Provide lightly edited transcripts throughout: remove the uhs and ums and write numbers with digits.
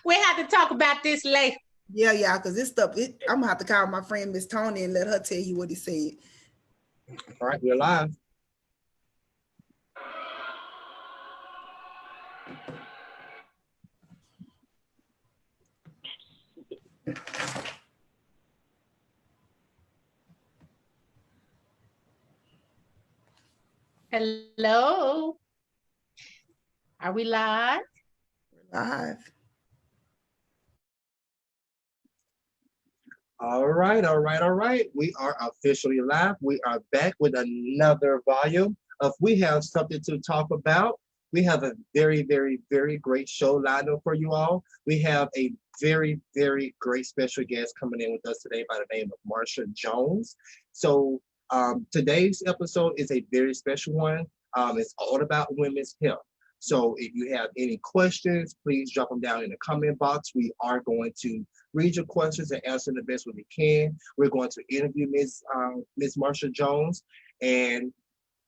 We have to talk about this later. Yeah, because this stuff, I'm gonna have to call my friend Miss Tony and let her tell you what he said. All right, we're live. Hello. Are we live? We're live. All right. We are officially live. We are back with another volume of We Have Something to Talk About. We have a very, very, very great show lined up for you all. We have a very, very great special guest coming in with us today by the name of Marsha Jones. So today's episode is a very special one. It's all about women's health. So if you have any questions, please drop them down in the comment box. We are going to read your questions and answer them the best way we can. We're going to interview Miss Marsha Jones. And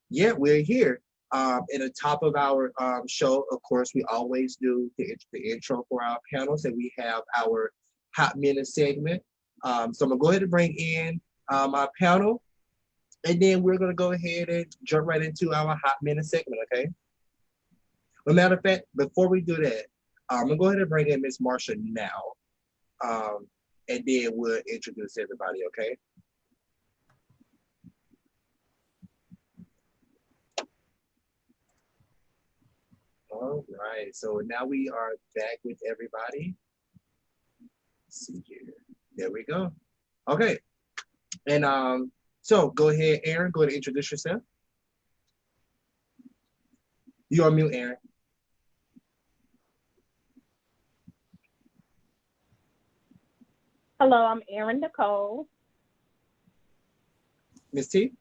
yeah, we're here. At the top of our show, of course, we always do the intro for our panels, and we have our Hot Minute segment. So I'm going to go ahead and bring in our panel, and then we're going to go ahead and jump right into our Hot Minute segment, okay? As a matter of fact, before we do that, I'm going to go ahead and bring in Miss Marsha now, and then we'll introduce everybody, okay? All right, so now we are back with everybody. Let's see here. There we go. Okay, and so go ahead, Aaron, go ahead and introduce yourself. You're on mute, Aaron. Hello, I'm Erin Nicole. Miss T?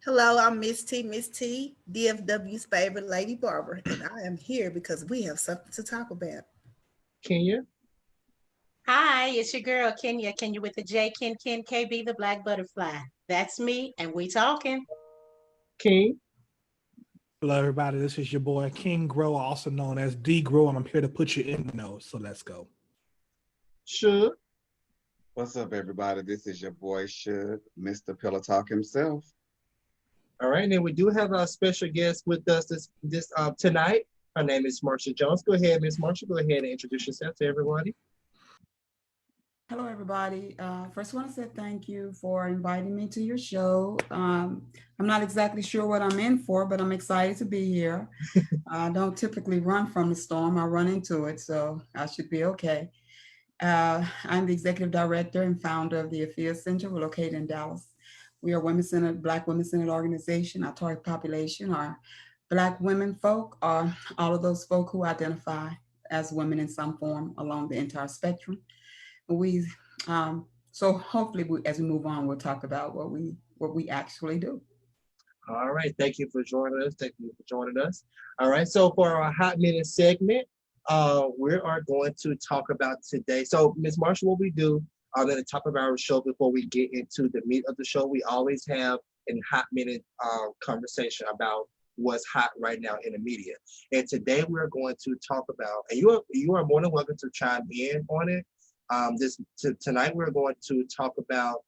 Hello, I'm Miss T, DFW's favorite lady barber, and I am here because we have something to talk about. Kenya? Hi, it's your girl, Kenya with the J, Ken, KB, the Black Butterfly. That's me, and we talking. King? Hello, everybody. This is your boy, King Grow, also known as D Grow, and I'm here to put you in the know, so let's go. Sure. What's up, everybody? This is your boy, Shug, Mr. Pillow Talk himself. All right, and then we do have our special guest with us this tonight. Her name is Marsha Jones. Go ahead, Miss Marsha. Go ahead and introduce yourself to everybody. Hello, everybody. First, I want to say thank you for inviting me to your show. I'm not exactly sure what I'm in for, but I'm excited to be here. I don't typically run from the storm. I run into it, so I should be okay. I'm the executive director and founder of the Afia Center. We're located in Dallas. We are women-centered, Black women-centered organization. Our target population are Black women folk, or all of those folk who identify as women in some form along the entire spectrum. We so hopefully as we move on, we'll talk about what we actually do. All right, thank you for joining us. All right, so for our Hot Minute segment, we are going to talk about today. So Ms. Marsha, what we do at the top of our show before we get into the meat of the show, we always have a Hot Minute conversation about what's hot right now in the media. And today we're going to talk about, and you are more than welcome to chime in on it. Tonight we're going to talk about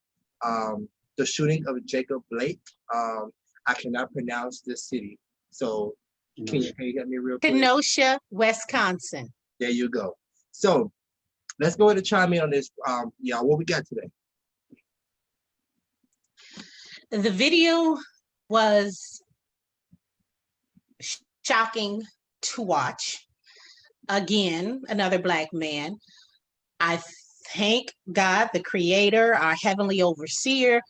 the shooting of Jacob Blake. I cannot pronounce this city, so can you get me real quick? Kenosha, Wisconsin. There you go. So let's go ahead and chime in on this. Y'all, what we got today? The video was shocking to watch. Again, another Black man. I thank God, the Creator, our heavenly overseer,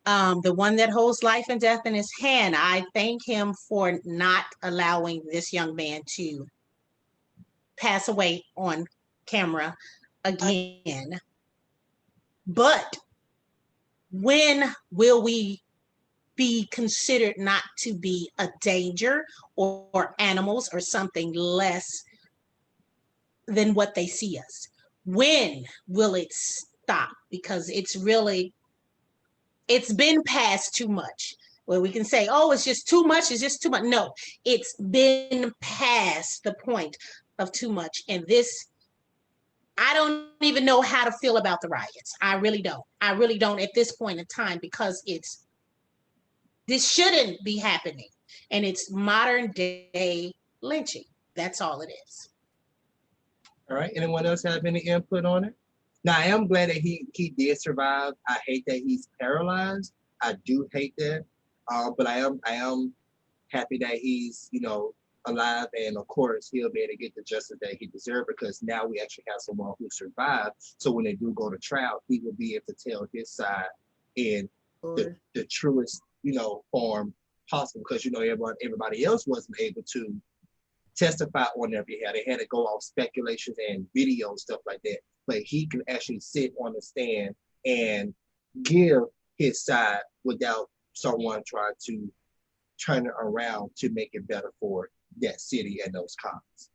the one that holds life and death in his hand. I thank him for not allowing this young man to pass away on camera again. But when will we be considered not to be a danger or animals or something less than what they see us? When will it stop? Because it's been past too much. Where we can say, oh, it's just too much, it's just too much. No, it's been past the point of too much. And this I don't even know how to feel about the riots. I really don't. I really don't at this point in time, because this shouldn't be happening. And it's modern day lynching. That's all it is. All right. Anyone else have any input on it? Now, I am glad that he did survive. I hate that he's paralyzed. I do hate that. But I am happy that he's, alive, and of course he'll be able to get the justice that he deserves, because now we actually have someone who survived. So when they do go to trial, he will be able to tell his side in the truest, form possible, because everybody else wasn't able to testify on their behalf. They had to go off speculations and video stuff like that. But he can actually sit on the stand and give his side without someone trying to turn it around to make it better for that city and those cops.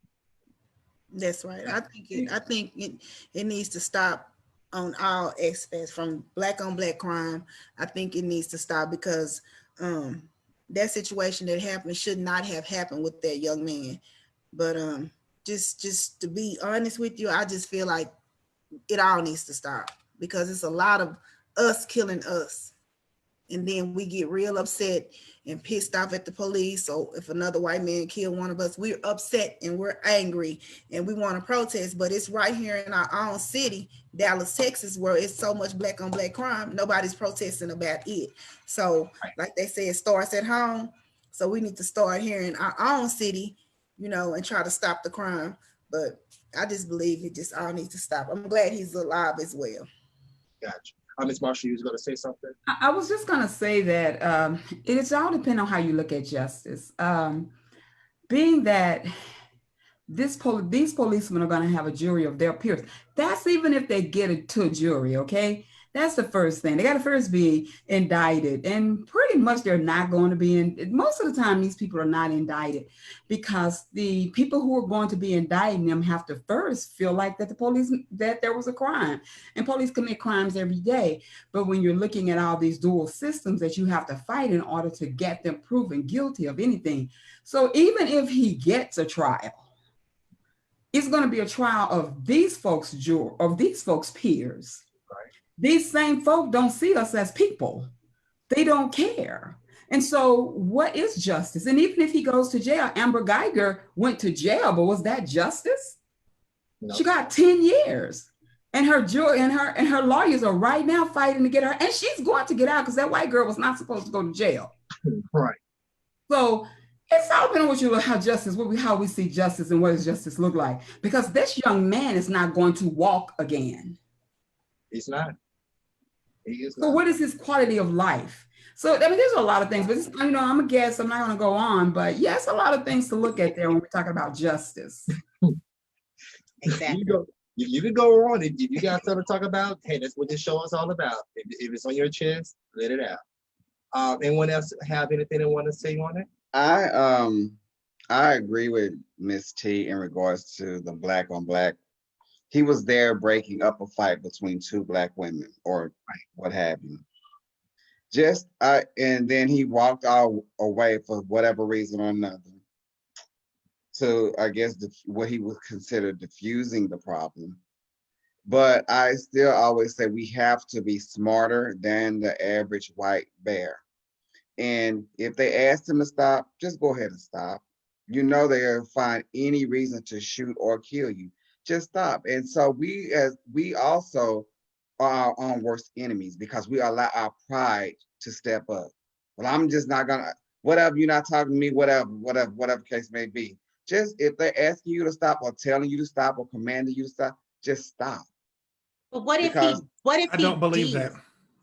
That's right. I think it needs to stop on all aspects, from black on black crime. I think it needs to stop, because that situation that happened should not have happened with that young man. But just to be honest with you, I just feel like it all needs to stop, because it's a lot of us killing us. And then we get real upset and pissed off at the police. So if another white man killed one of us, we're upset and we're angry and we want to protest. But it's right here in our own city, Dallas, Texas, where it's so much black on black crime. Nobody's protesting about it. So like they say, it starts at home. So we need to start here in our own city, and try to stop the crime. But I just believe it just all needs to stop. I'm glad he's alive as well. Gotcha. Ms. Marsha, you was going to say something? I was just going to say that it's all depend on how you look at justice. Being that these policemen are going to have a jury of their peers. That's even if they get it to a jury, okay? That's the first thing. They got to first be indicted. And pretty much they're not going to be most of the time, these people are not indicted, because the people who are going to be indicting them have to first feel like that there was a crime. And police commit crimes every day. But when you're looking at all these dual systems that you have to fight in order to get them proven guilty of anything. So even if he gets a trial, it's going to be a trial of these folks' peers. These same folk don't see us as people. They don't care. And so what is justice? And even if he goes to jail, Amber Geiger went to jail, but was that justice? No. She got 10 years. And her jury and her lawyers are right now fighting to get her. And she's going to get out, because that white girl was not supposed to go to jail. Right. So it's all depending on what you look, how we see justice and what does justice look like. Because this young man is not going to walk again. He's not. He is So not. what is his quality of life? So, there's a lot of things, but I'm a guess, I'm not going to go on, but yes, a lot of things to look at there when we're talking about justice. Exactly. You can go on. If you got something to talk about, hey, that's what this show is all about. If it's on your chest, let it out. Anyone else have anything they want to say on it? I agree with Miss T in regards to the black on black. He was there breaking up a fight between two black women, or what have you. And then he walked away for whatever reason or another to, I guess, what he would consider diffusing the problem. But I still always say we have to be smarter than the average white bear. And if they ask him to stop, just go ahead and stop. They'll find any reason to shoot or kill you. Just stop. And so we also are our own worst enemies, because we allow our pride to step up. Well, I'm just not gonna, whatever, you're not talking to me, whatever case may be. Just if they're asking you to stop or telling you to stop or commanding you to stop, just stop. But what if he I don't believe that.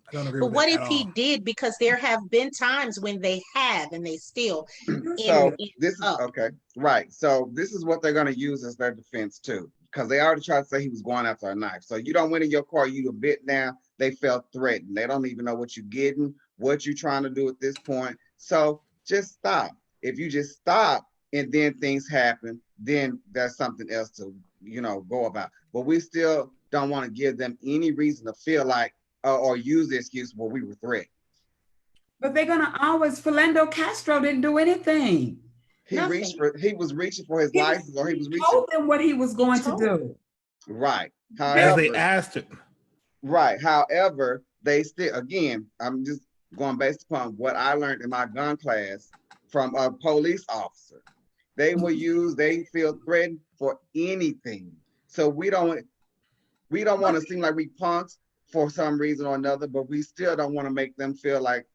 I don't agree with that. But what if he did? Because there have been times when they have, and they still. So this is okay, right? So this is what they're going to use as their defense too, because they already tried to say he was going after a knife. So you don't went in your car, you a bit down. They felt threatened. They don't even know what you're getting, what you're trying to do at this point. So just stop. If you just stop and then things happen, then there's something else to go about. But we still don't want to give them any reason to feel like or use the excuse, well, we were threatened. But they're gonna always. Philando Castro didn't do anything. He was reaching for his license, or he was reaching. Told them what he was going to do. Right. as they However, asked it. right. However, they still, again, I'm just going based upon what I learned in my gun class from a police officer. They feel threatened for anything. So we don't want to seem like we punks for some reason or another, but we still don't want to make them feel like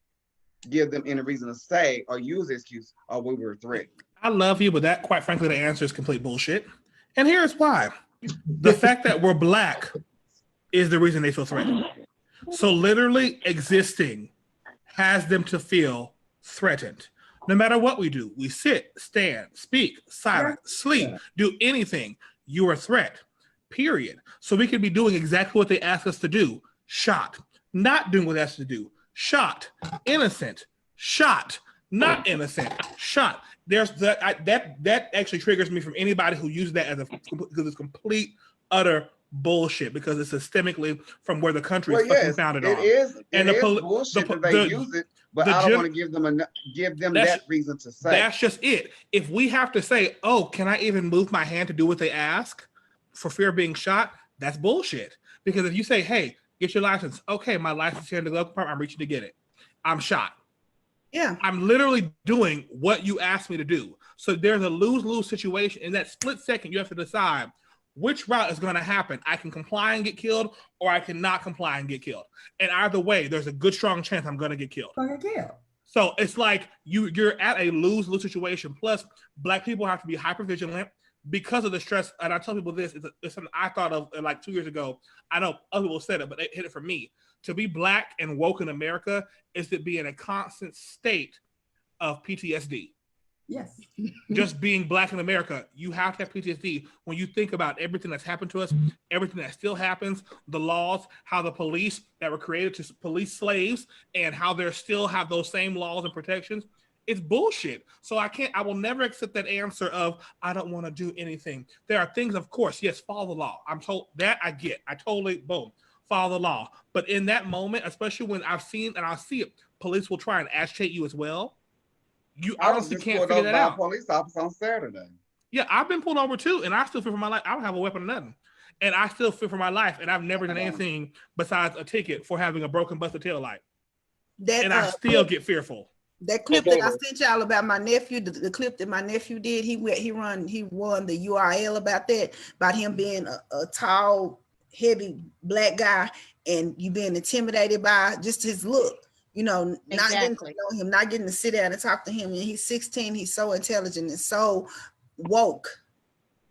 give them any reason to say or use the excuse, oh, we were threatened. I love you, but that, quite frankly, the answer is complete bullshit. And here's why. The fact that we're black is the reason they feel threatened. So literally existing has them to feel threatened. No matter what we do, we sit, stand, speak, silent, sleep, do anything, you're a threat, period. So we could be doing exactly what they ask us to do, shot, not doing what they ask us to do, shot, innocent, shot, not innocent, shot. There's that actually triggers me from anybody who uses that because it's complete, utter bullshit, because it's systemically from where the country is fucking founded on. It is bullshit that they use it, but I don't want to give them that reason to say. That's just it. If we have to say, oh, can I even move my hand to do what they ask for fear of being shot? That's bullshit. Because if you say, hey, get your license. Okay, my license is here in the glove compartment. I'm reaching to get it. I'm shot. Yeah. I'm literally doing what you asked me to do. So there's a lose-lose situation. In that split second, you have to decide which route is going to happen. I can comply and get killed, or I cannot comply and get killed. And either way, there's a good, strong chance I'm going to get killed. So it's like you're at a lose-lose situation. Plus, Black people have to be hyper-vigilant because of the stress. And I tell people this, it's something I thought of like 2 years ago. I know other people said it, but it hit it for me. To be Black and woke in America is to be in a constant state of PTSD. Yes. Just being Black in America, you have to have PTSD when you think about everything that's happened to us, everything that still happens, the laws, how the police that were created to police slaves, and how they still have those same laws and protections. It's bullshit. So I will never accept that answer of, I don't want to do anything. There are things, of course, yes, follow the law. I'm told that I get. I totally, boom, follow the law. But in that moment, especially when I've seen and I'll see it, police will try and agitate you as well. You honestly can't figure that out. A police officer on Saturday. Yeah, I've been pulled over too, and I still fear for my life. I don't have a weapon or nothing. And I still fear for my life, and I've never done anything besides a ticket for having a broken busted tail light. And I still get fearful. That clip that I sent y'all about my nephew, the clip that my nephew did, he won the URL about that, about him being a tall, heavy Black guy, and you being intimidated by just his look. You know, not getting to know him, not getting to sit down and talk to him. And he's 16. He's so intelligent and so woke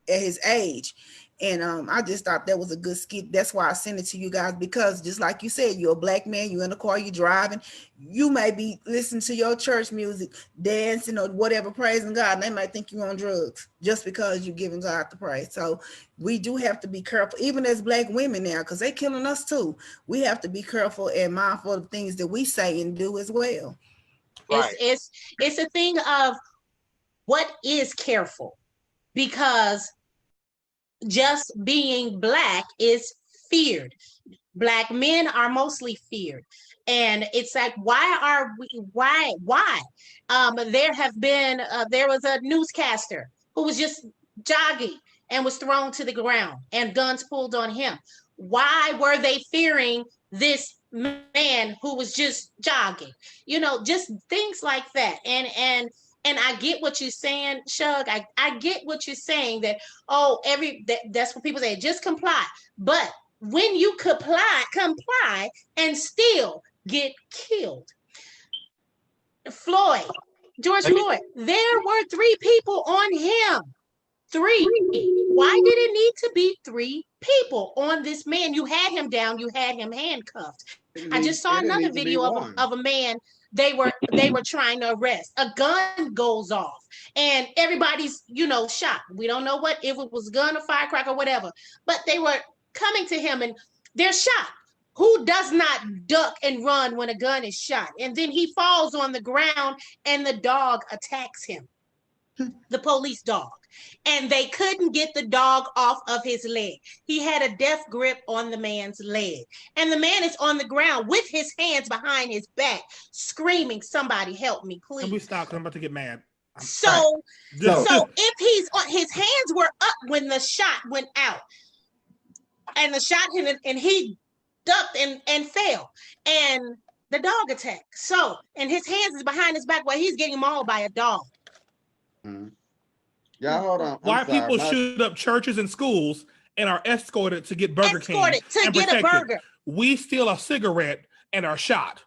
at his age. And I just thought that was a good skit. That's why I sent it to you guys, because just like you said, you're a Black man, you're in the car, you're driving, you may be listening to your church music, dancing or whatever, praising God, and they might think you're on drugs just because you're giving God the praise. So we do have to be careful, even as Black women now, because they're killing us too. We have to be careful and mindful of things that we say and do as well. Right. It's a thing of what is careful, because just being Black is feared. Black men are mostly feared. And it's like, why? There was a newscaster who was just jogging and was thrown to the ground and guns pulled on him. Why were they fearing this man who was just jogging? You know, just things like that. And I get what you're saying, Shug. I get what you're saying, that, oh, that's what people say, just comply. But when you comply and still get killed. George Floyd, there were 3 people on him. 3. Why did it need to be 3 people on this man? You had him down, you had him handcuffed. I just saw another video of a man they were trying to arrest. A gun goes off and everybody's, shocked. We don't know if it was a gun or firecracker or whatever, but they were coming to him and they're shocked. Who does not duck and run when a gun is shot? And then he falls on the ground and the dog attacks him, the police dog. And they couldn't get the dog off of his leg. He had a death grip on the man's leg. And the man is on the ground with his hands behind his back, screaming, somebody help me, please. Can we stop? I'm about to get mad. So if his hands were up when the shot went out, and the shot hit him, and he ducked and fell. And the dog attacked. So, and his hands is behind his back while he's getting mauled by a dog. Mhm. Yeah, hold on. I'm White sorry. people shoot up churches and schools and are escorted to get Burger King Escorted to and get a protected. burger. We steal a cigarette and are shot.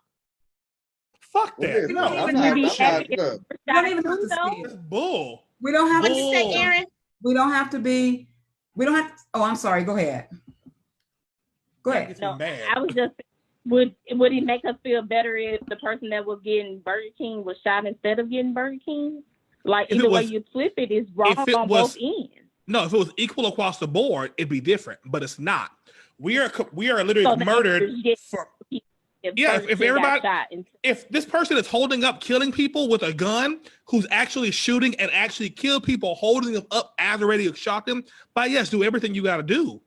Fuck that. Listen, No. I'm Even not. be I'm not. happy Look, We don't even have to though. steal. That's bull. We don't have What to you say, Bull. Aaron? We don't have to be. We don't have. Oh, I'm sorry. Go ahead. Go That ahead. gets me No, mad. I was just would it make us feel better if the person that was getting Burger King was shot instead of getting Burger King? Like If it either way was- you flip it is wrong if it on was- both ends. No, if it was equal across the board, it'd be different, but it's not. We are literally So the murdered answer is yes. for. If Yeah, Burger if King got everybody- shot and If this person is holding up, killing people with a gun, who's actually shooting and actually kill people, holding them up as already shot them, but yes, do everything you got to do.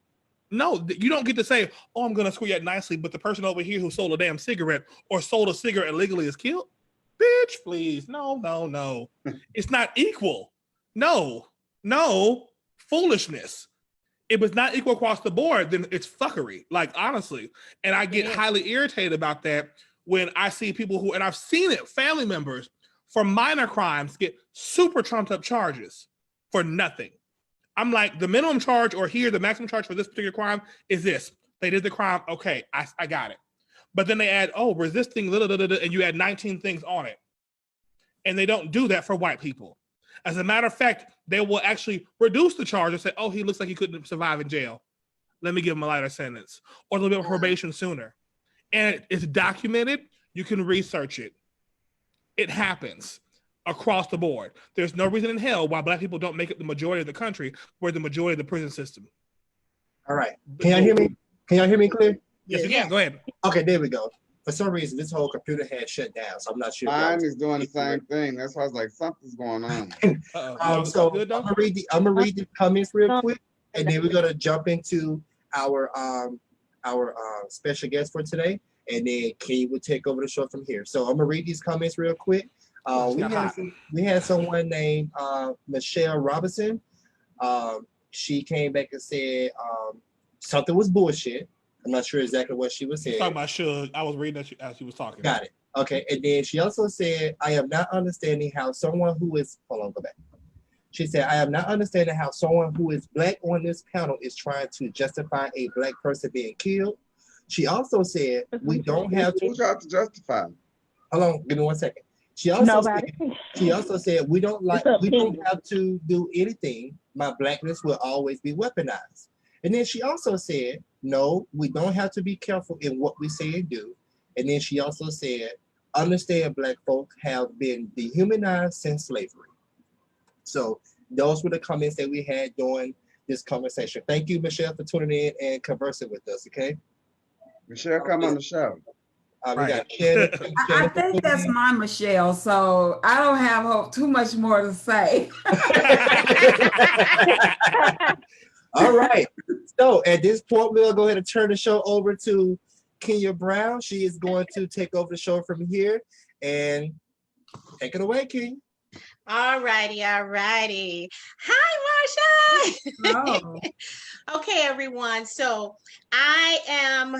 No, you don't get to say, "Oh, I'm gonna square you nicely," but the person over here who sold a damn cigarette or sold a cigarette illegally is killed. Bitch, please, no. It's not equal. No, foolishness. If it's not equal across the board, then it's fuckery. Like honestly, and I get highly irritated about that when I see people who, and I've seen it, family members for minor crimes get super trumped up charges for nothing. I'm like, the minimum charge or here, the maximum charge for this particular crime is this. They did the crime. Okay, I got it. But then they add, resisting, and you add 19 things on it. And they don't do that for white people. As a matter of fact, they will actually reduce the charge and say, oh, he looks like he couldn't survive in jail. Let me give him a lighter sentence or a little bit of probation sooner. And it's documented. You can research it. It happens across the board. There's no reason in hell why black people don't make up the majority of the country. We're the majority of the prison system. All right. Can y'all hear me? Can y'all hear me clear? Yes, you Yeah. can. Go ahead. Okay, there we go. For some reason, this whole computer had shut down, so I'm not sure. if y'all mine was- is doing the same thing. That's why I was like, something's going on. So Good, I'm though? gonna read the comments real quick, and then we're gonna jump into our special guest for today, and then Key will take over the show from here. So I'm gonna read these comments real quick. We had someone named Michelle Robinson. She came back and said something was bullshit. I'm not sure exactly what she was saying. Talking about Suge. I was reading that as she was talking. Got it. Okay. And then she also said, I am not understanding how someone who is, hold on, go back. She said, I am not understanding how someone who is black on this panel is trying to justify a black person being killed. She also said, we don't have to. Who tried to justify? Hold on, give me 1 second. She also said, we don't have to do anything. My blackness will always be weaponized. And then she also said, no, we don't have to be careful in what we say and do. And then she also said, understand black folk have been dehumanized since slavery. So those were the comments that we had during this conversation. Thank you, Michelle, for tuning in and conversing with us, okay? Michelle, come on the show. We Right. got Shannon. I think that's my Michelle, so I don't have too much more to say. All right. So at this point, we'll go ahead and turn the show over to Kenya Brown. She is going to take over the show from here and take it away, Kenya. All righty. Hi, Marsha. No. Okay, everyone. So I am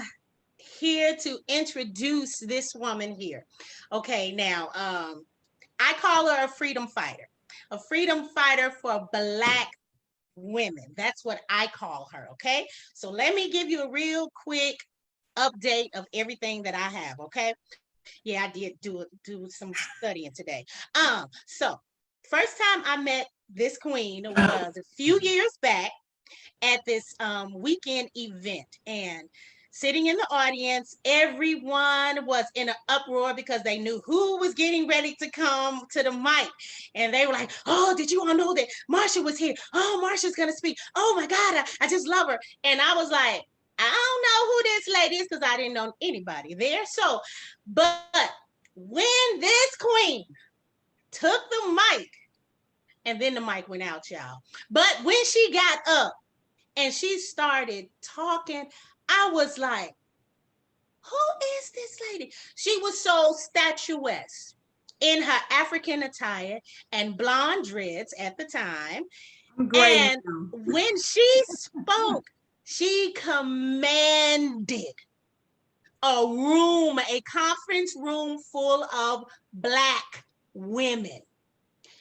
here to introduce this woman here. Okay, now I call her a freedom fighter for Black women. That's what I call her. Okay, so let me give you a real quick update of everything that I have. Okay, yeah, I did do some studying today. So first time I met this queen was a few years back at this weekend event, and sitting in the audience, everyone was in an uproar because they knew who was getting ready to come to the mic. And they were like, oh, did you all know that Marsha was here? Oh, Marsha's going to speak. Oh my God, I just love her. And I was like, I don't know who this lady is because I didn't know anybody there. So, but when this queen took the mic, and then the mic went out, y'all. But when she got up and she started talking, I was like, who is this lady? She was so statuesque in her African attire and blonde dreads at the time. I'm great And now. when she spoke, She commanded a conference room full of Black women.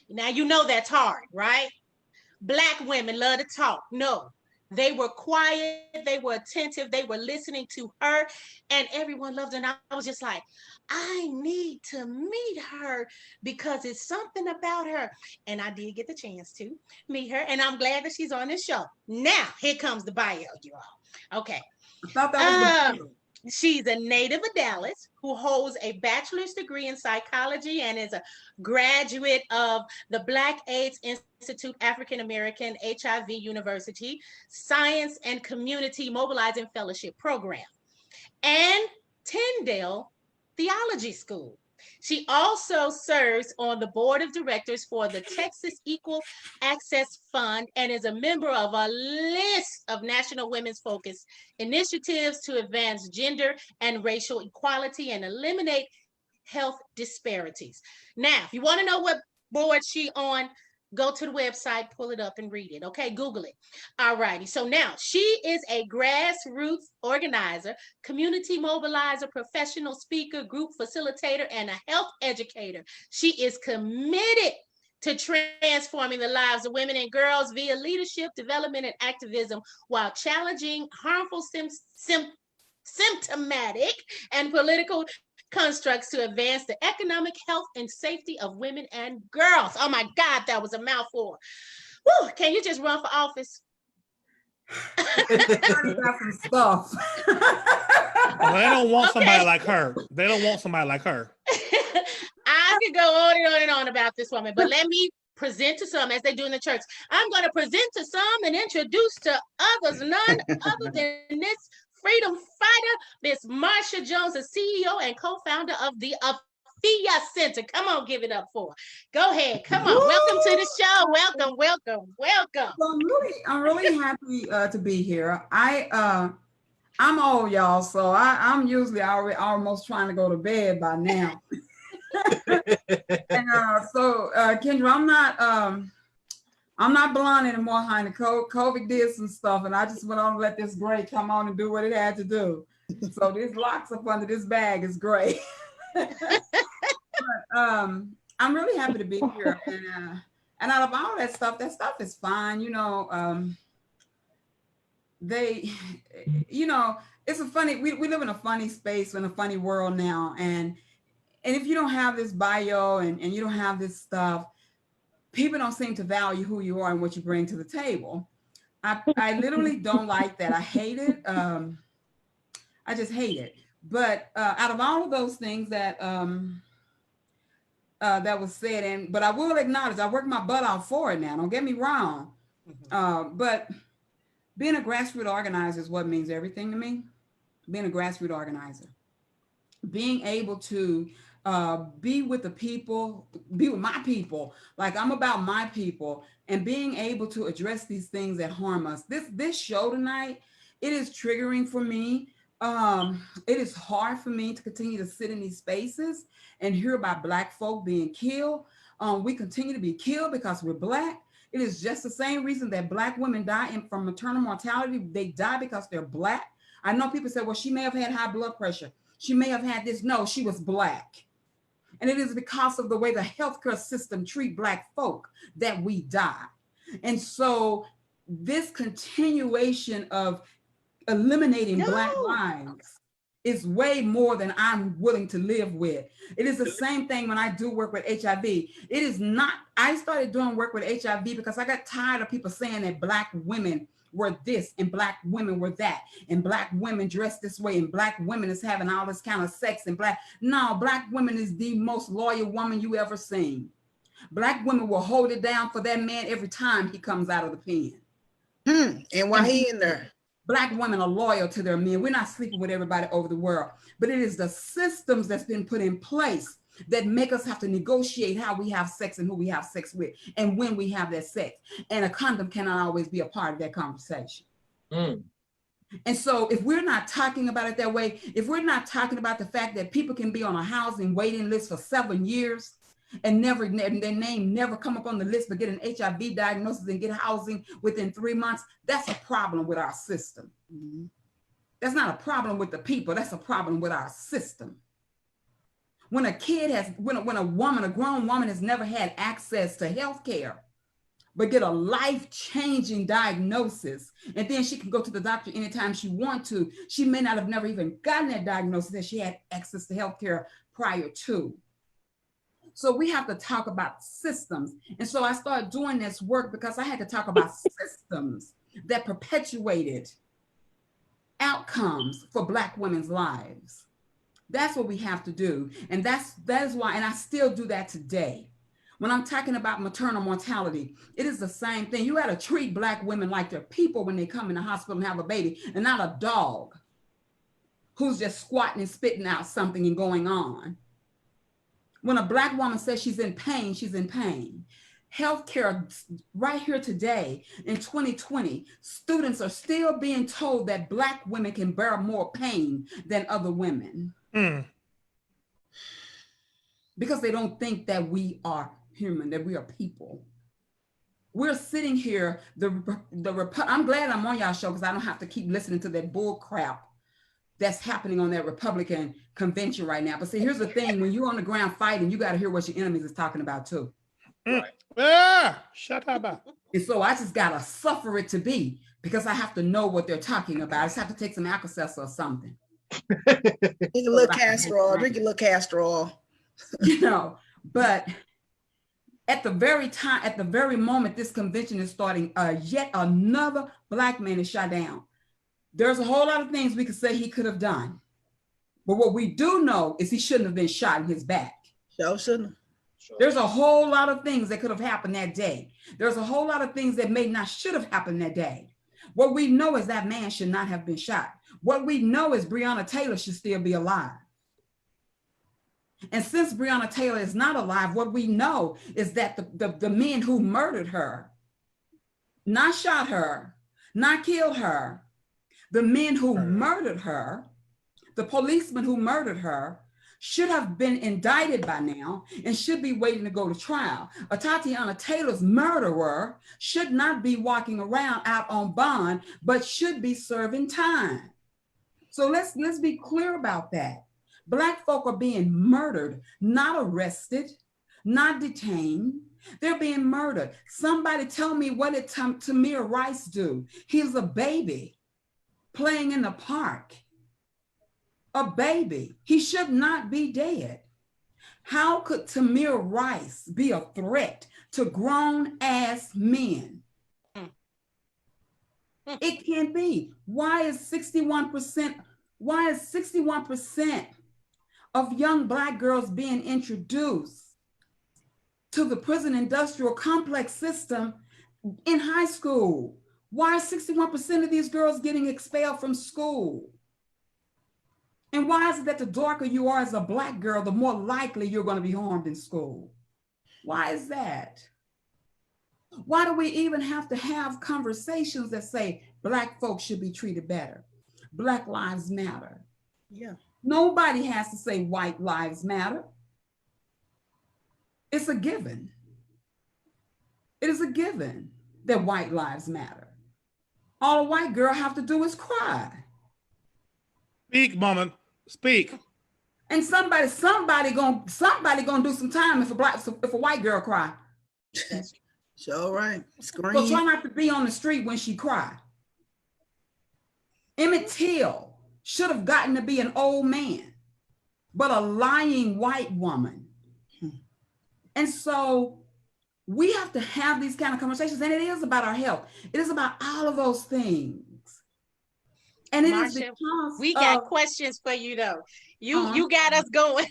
Now, you know that's hard, right? Black women love to talk. No, they were quiet, they were attentive, they were listening to her, and everyone loved her. And I was just like, I need to meet her because it's something about her. And I did get the chance to meet her, and I'm glad that she's on this show. Now, here comes the bio, you all. Okay. I thought that was the She's a native of Dallas who holds a bachelor's degree in psychology and is a graduate of the Black AIDS Institute African American HIV University Science and Community Mobilizing Fellowship Program and Tyndale Theology School. She also serves on the board of directors for the Texas Equal Access Fund and is a member of a list of national women's focused initiatives to advance gender and racial equality and eliminate health disparities. Now, if you want to know what board she on, go to the website, pull it up and read it. Okay, Google it. All righty. So now she is a grassroots organizer, community mobilizer, professional speaker, group facilitator, and a health educator. She is committed to transforming the lives of women and girls via leadership, development, and activism while challenging harmful symptomatic and political constructs to advance the economic health and safety of women and girls. Oh my God, that was a mouthful. Woo, can you just run for office? got some stuff. Well, they don't want somebody like her. They don't want somebody like her. I could go on and on and on about this woman, but let me present to some as they do in the church. I'm going to present to some and introduce to others, none other than this freedom fighter, Miss Marsha Jones, the CEO and co-founder of the Afia Center. Come on, give it up for her. Go ahead. Come on. Woo! Welcome to the show. Welcome, welcome, welcome. So I'm really happy to be here. I'm old, y'all, so I'm usually already almost trying to go to bed by now. And Kendra, I'm not blonde anymore, honey. COVID did some stuff, and I just went on to let this gray come on and do what it had to do. So this locks up under this bag is gray. But, I'm really happy to be here, and out of all that stuff is fine. You know, it's a funny. We live in a funny space in a funny world now, and if you don't have this bio and you don't have this stuff, people don't seem to value who you are and what you bring to the table. I literally don't like that. I hate it. I just hate it. But out of all of those things that that was said, but I will acknowledge I worked my butt out for it now. Don't get me wrong. But being a grassroots organizer is what means everything to me. Being a grassroots organizer, being able to be with the people, be with my people, like I'm about my people, and being able to address these things that harm us. This show tonight, it is triggering for me. It is hard for me to continue to sit in these spaces and hear about Black folk being killed. We continue to be killed because we're Black. It is just the same reason that Black women die from maternal mortality. They die because they're Black. I know people say, well, she may have had high blood pressure. She may have had this. No, she was Black. And it is because of the way the healthcare system treat Black folk that we die. And so this continuation of eliminating Black lives is way more than I'm willing to live with. It is the same thing when I do work with HIV. It is not, I started doing work with HIV because I got tired of people saying that Black women were this and Black women were that and Black women dress this way and Black women is having all this kind of sex and no, Black women is the most loyal woman you ever seen. Black women will hold it down for that man every time he comes out of the pen. And while he in there. Black women are loyal to their men. We're not sleeping with everybody over the world, but it is the systems that's been put in place that make us have to negotiate how we have sex and who we have sex with and when we have that sex. And a condom cannot always be a part of that conversation. And so if we're not talking about it that way, if we're not talking about the fact that people can be on a housing waiting list for 7 years and their name never come up on the list but get an HIV diagnosis and get housing within 3 months, that's a problem with our system. Mhm. That's not a problem with the people. That's a problem with our system. When a grown woman has never had access to health care, but get a life-changing diagnosis, and then she can go to the doctor anytime she wants to, she may not have never even gotten that diagnosis if she had access to health care prior to. So we have to talk about systems. And so I started doing this work because I had to talk about systems that perpetuated outcomes for Black women's lives. That's what we have to do. And that is why, and I still do that today. When I'm talking about maternal mortality, it is the same thing. You got to treat Black women like they're people when they come in the hospital and have a baby, and not a dog who's just squatting and spitting out something and going on. When a Black woman says she's in pain, she's in pain. Healthcare right here today in 2020, students are still being told that Black women can bear more pain than other women. Because they don't think that we are human, that we are people. We're sitting here, I'm glad I'm on y'all show because I don't have to keep listening to that bull crap that's happening on that Republican convention right now. But see, here's the thing, when you're on the ground fighting, you got to hear what your enemies is talking about too. Right. Shut up. And so I just got to suffer it to be, because I have to know what they're talking about. I just have to take some Alka-Seltzer or something. Drink a little castor oil. Drink a little castor oil. You know, but at the very moment this convention is starting, yet another Black man is shot down. There's a whole lot of things we could say he could have done. But what we do know is he shouldn't have been shot in his back. Sure shouldn't. There's a whole lot of things that could have happened that day. There's a whole lot of things that should have happened that day. What we know is that man should not have been shot. What we know is Breonna Taylor should still be alive. And since Breonna Taylor is not alive, what we know is that the men who murdered her, not shot her, not killed her, the men who murdered her, the policemen who murdered her, should have been indicted by now and should be waiting to go to trial. Tatiana Taylor's murderer should not be walking around out on bond, but should be serving time. So let's be clear about that. Black folk are being murdered, not arrested, not detained. They're being murdered. Somebody tell me, what did Tamir Rice do? He was a baby playing in the park. A baby. He should not be dead. How could Tamir Rice be a threat to grown ass men? It can't be. Why is 61% of young Black girls being introduced to the prison industrial complex system in high school? Why are 61% of these girls getting expelled from school? And why is it that the darker you are as a Black girl, the more likely you're going to be harmed in school? Why is that? Why do we even have to have conversations that say Black folks should be treated better? Black lives matter. Yeah. Nobody has to say white lives matter. It's a given. It is a given that white lives matter. All a white girl have to do is cry. Speak, mama. Speak. And somebody gonna do some time if a white girl cry. Sure, right. Scream. So try not to be on the street when she cry. Emmett Till should have gotten to be an old man, but a lying white woman. And so we have to have these kind of conversations, and it is about our health. It is about all of those things. And it is Marsha, because we got questions for you though. You got us going.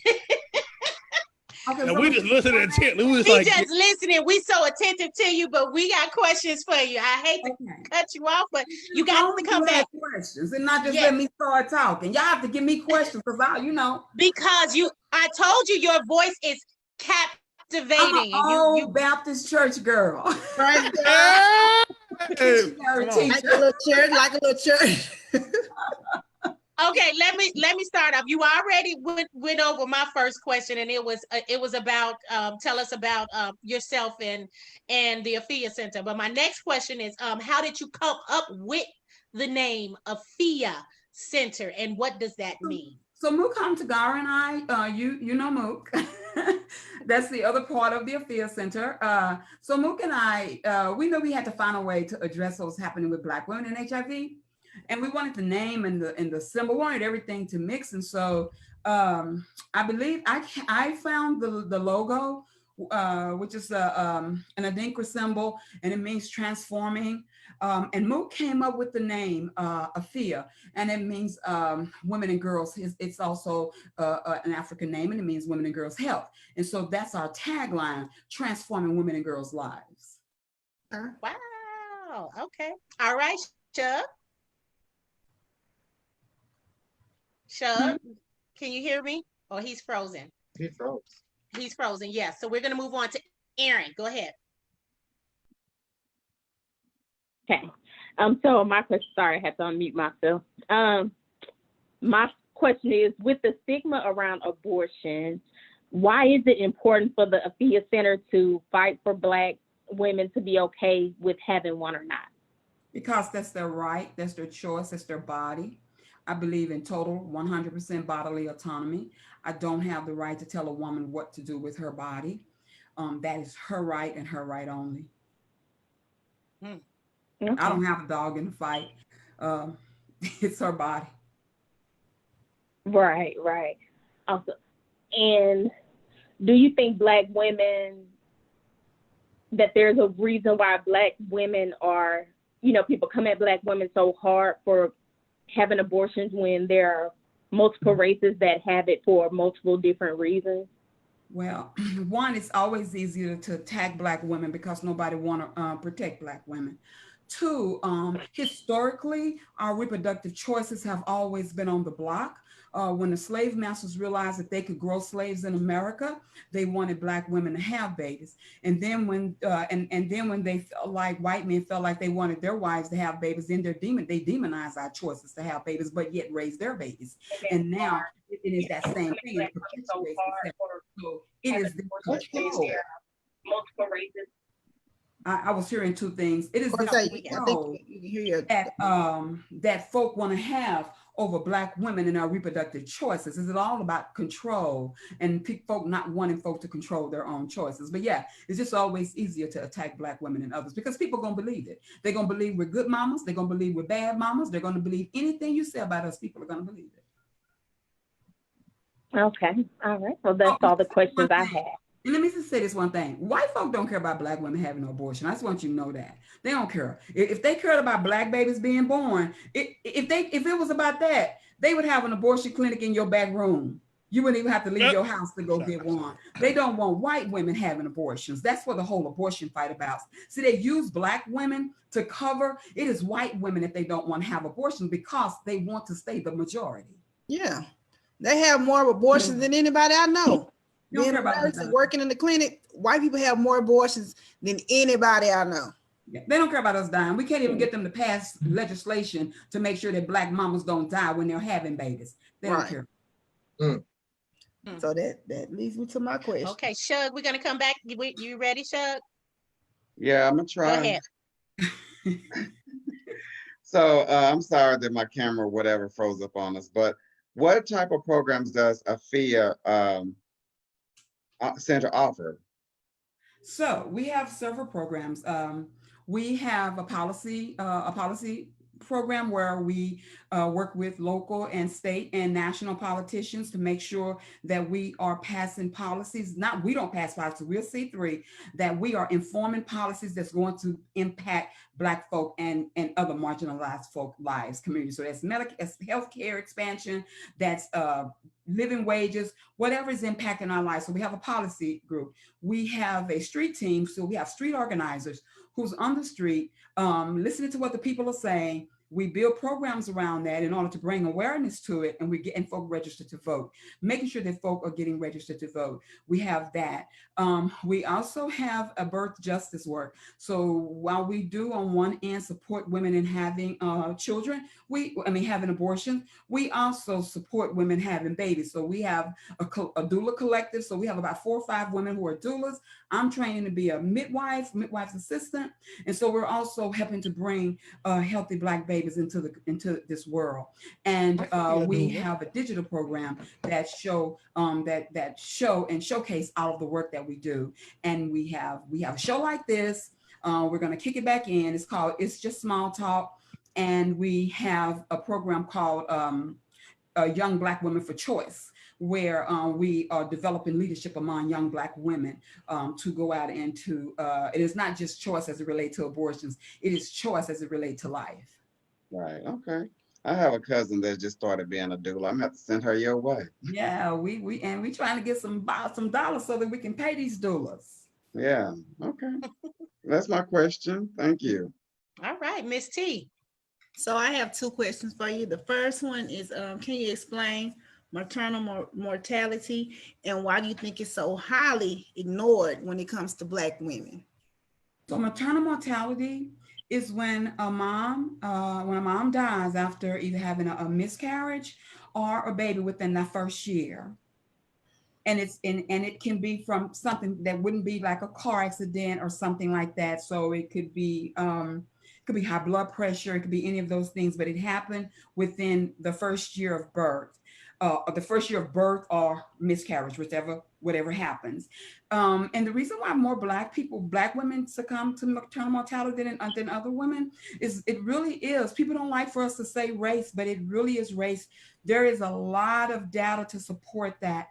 Okay, And so we just listening intently. We was We like, just listening. We so attentive to you, but we got questions for you. I hate to cut you off, but you got to come back. Questions and not just Yes. let me start talking. Y'all have to give me questions because Because I told you your voice is captivating. I'm an old Baptist church girl. Right. hey, Like a little church. right, let me start off. You already went over my first question, and it was about tell us about yourself and the Afia Center. But my next question is how did you come up with the name Afia Center, and what does that mean? So Mook Tagara and I, you know Mook. That's the other part of the Afia Center. So Mook and I, we knew we had to find a way to address what was happening with Black women in HIV, and we wanted the name and the symbol, wanted everything to mix. And so I believe I found the logo, which is an Adinkra symbol, and it means transforming. And Mook came up with the name Afia, and it means women and girls. It's also an African name, and it means women and girls health. And so that's our tagline: transforming women and girls' lives. Wow. Okay. All right, Shug. Shug, can you hear me? Oh, he's frozen. He froze. He's frozen. Yes. So we're gonna move on to Aaron. Go ahead. Okay. So my question, sorry, I had to unmute myself. My question is, with the stigma around abortion, why is it important for the Afia Center to fight for Black women to be okay with having one or not? Because that's their right, that's their choice, that's their body. I believe in total 100% bodily autonomy. I don't have the right to tell a woman what to do with her body. That is her right and her right only. Okay. I don't have a dog in the fight. It's her body. Right. Also, and do you think Black women, that there's a reason why Black women are, people come at Black women so hard for having abortions when there are multiple races that have it for multiple different reasons? Well, one, it's always easier to attack Black women because nobody want to protect Black women. Two, historically, our reproductive choices have always been on the block. When the slave masters realized that they could grow slaves in America, they wanted Black women to have babies. And then when they felt like white men felt like they wanted their wives to have babies, then they demonized our choices to have babies, but yet raise their babies. And now it is that same thing. It perpetuates itself. So it is the control. Multiple races. I was hearing two things. It is that folk want to have over Black women in our reproductive choices. Is it all about control and folk not wanting folk to control their own choices? But yeah, it's just always easier to attack Black women than others because people are going to believe it. They're going to believe we're good mamas. They're going to believe we're bad mamas. They're going to believe anything you say about us. People are going to believe it. Okay. All right. Well, that's all the questions I had. And let me just say this one thing. White folk don't care about Black women having an abortion. I just want you to know that. They don't care. If they cared about Black babies being born, if it was about that, they would have an abortion clinic in your back room. You wouldn't even have to leave your house to go get one. They don't want white women having abortions. That's what the whole abortion fight about. See, they use Black women to cover. It is white women that they don't want to have abortions because they want to stay the majority. Yeah. They have more abortions than anybody I know. Being a nurse and working in the clinic, white people have more abortions than anybody I know. Yeah, they don't care about us dying. We can't even get them to pass legislation to make sure that Black mamas don't die when they're having babies. They don't care. So that leads me to my question. Okay, Shug, we're gonna come back. You ready, Shug? Yeah, I'm gonna try. Go ahead. So I'm sorry that my camera, whatever, froze up on us. But what type of programs does Afia Center offer? So we have several programs. We have a policy program where we work with local and state and national politicians to make sure that we are passing policies. Not we don't pass policies, we'll C3, that we are informing policies that's going to impact Black folk and other marginalized folk lives, communities. So that's healthcare expansion, that's living wages, whatever is impacting our lives. So we have a policy group. We have a street team. So we have street organizers who's on the street, listening to what the people are saying, we build programs around that in order to bring awareness to it, and we get and folk registered to vote, making sure that folk are getting registered to vote. We have that. We also have a birth justice work. So while we do on one end support women in having children, having abortions, we also support women having babies. So we have a doula collective. So we have about 4 or 5 women who are doulas. I'm training to be a midwife's assistant, and so we're also helping to bring healthy Black babies into this world. And we have a digital program that show and showcase all of the work that we do. And we have a show like this. We're going to kick it back in. It's called It's Just Small Talk, and we have a program called Young Black Women for Choice, where we are developing leadership among young Black women to go out and to, it is not just choice as it relates to abortions, it is choice as it relates to life. Right. Okay. I have a cousin that just started being a doula. I'm gonna have to send her your way. Yeah, we trying to get some dollars so that we can pay these doulas. Yeah. Okay. That's my question. Thank you. All right, Miss T. So I have 2 questions for you. The first one is, can you explain maternal mortality and why do you think it's so highly ignored when it comes to Black women? So maternal mortality is when a mom dies after either having a miscarriage or a baby within that first year. And it can be from something that wouldn't be like a car accident or something like that. So it could be high blood pressure, it could be any of those things, but it happened within the first year of birth, or the first year of birth or miscarriage, whatever happens. And the reason why more Black women succumb to maternal mortality than other women is it really is, people don't like for us to say race, but it really is race. There is a lot of data to support that.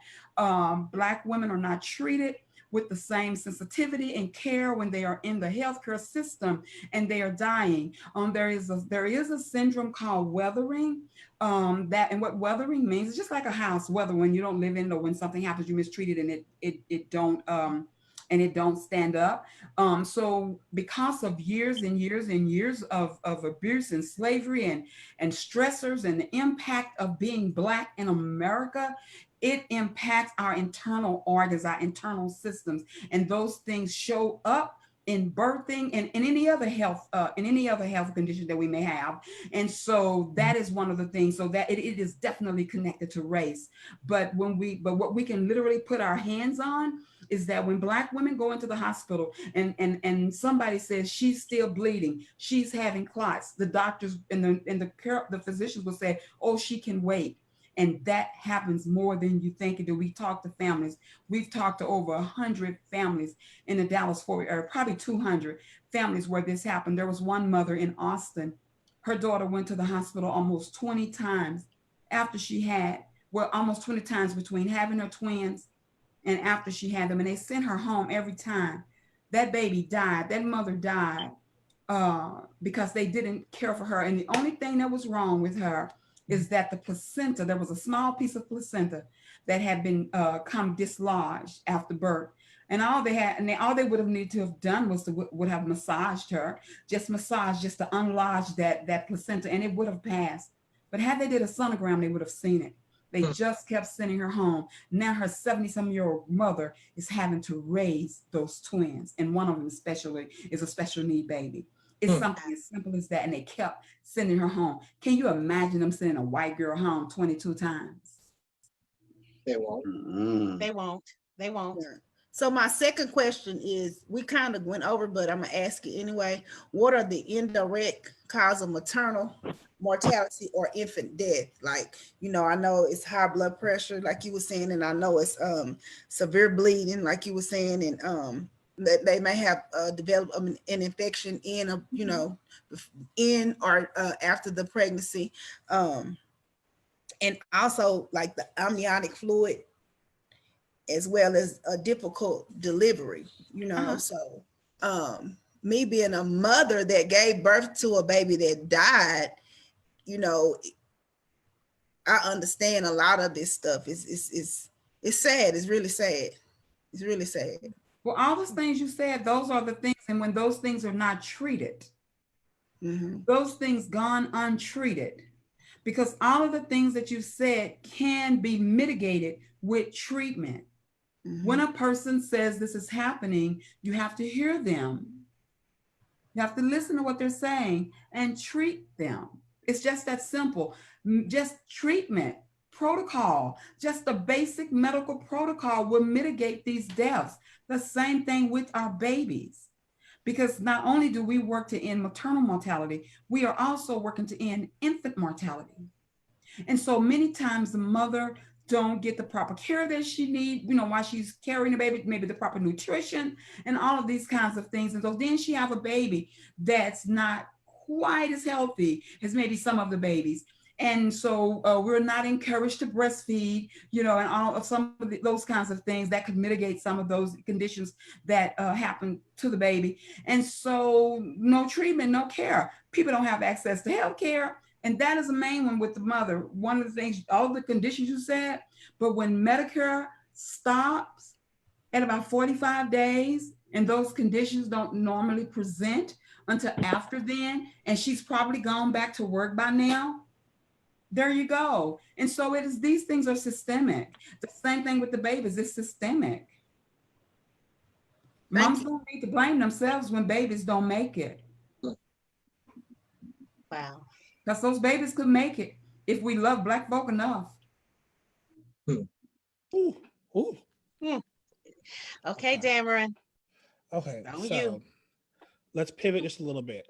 Black women are not treated with the same sensitivity and care when they are in the healthcare system and they are dying. There is a syndrome called weathering. And what weathering means is just like a house weather, when you don't live in it or when something happens, you mistreat it and it don't stand up. So because of years and years and years of abuse and slavery and stressors and the impact of being Black in America, it impacts our internal organs, our internal systems, and those things show up in birthing and in any other health condition that we may have. And so that is one of the things, so that it is definitely connected to race. But what we can literally put our hands on is that when Black women go into the hospital and somebody says she's still bleeding, she's having clots, the doctors and the physicians will say, oh, she can wait. And that happens more than you think. And we talk to families. We've talked to over 100 families in the Dallas-Fort Worth area, probably 200 families where this happened. There was one mother in Austin. Her daughter went to the hospital almost 20 times after she had, almost 20 times between having her twins and after she had them. And they sent her home every time. That baby died. That mother died because they didn't care for her. And the only thing that was wrong with her is that the placenta, there was a small piece of placenta that had been come dislodged after birth. And all they would have needed to have done was would have massaged her, just to unlodge that placenta, and it would have passed. But had they did a sonogram, they would have seen it. They just kept sending her home. Now her 70-some-year-old mother is having to raise those twins. And one of them especially is a special need baby. It's something as simple as that. And they kept sending her home. Can you imagine them sending a white girl home 22 times? They won't. Mm-hmm. They won't. They won't. Yeah. So my second question is, we kind of went over, but I'm gonna ask it anyway. What are the indirect cause of maternal mortality or infant death? Like, I know it's high blood pressure, like you were saying, and I know it's severe bleeding, like you were saying, and that they may have developed an infection in in or after the pregnancy, and also like the amniotic fluid, as well as a difficult delivery, So me being a mother that gave birth to a baby that died, I understand a lot of this stuff. It's sad. It's really sad. It's really sad. Well, all those things you said, those are the things. And when those things are not treated, Mhm. Those things gone untreated, because all of the things that you said can be mitigated with treatment. When a person says this is happening, you have to hear them. You have to listen to what they're saying and treat them. It's just that simple. Just treatment, protocol, just the basic medical protocol will mitigate these deaths. The same thing with our babies. Because not only do we work to end maternal mortality, we are also working to end infant mortality. And so many times the mother don't get the proper care that she needs, while she's carrying the baby, maybe the proper nutrition and all of these kinds of things. And so then she have a baby that's not quite as healthy as maybe some of the babies. And so we're not encouraged to breastfeed, and all of some of those kinds of things that could mitigate some of those conditions that happen to the baby. And so no treatment, no care. People don't have access to health care. And that is the main one with the mother. One of the things, all the conditions you said, but when Medicare stops at about 45 days, and those conditions don't normally present until after then, and she's probably gone back to work by now, there you go. And so these things are systemic. The same thing with the babies, it's systemic. Moms don't need to blame themselves when babies don't make it. Wow. Because those babies could make it if we love Black folk enough. Ooh, ooh. Okay, Dameron. Okay, On so you. let's pivot just a little bit.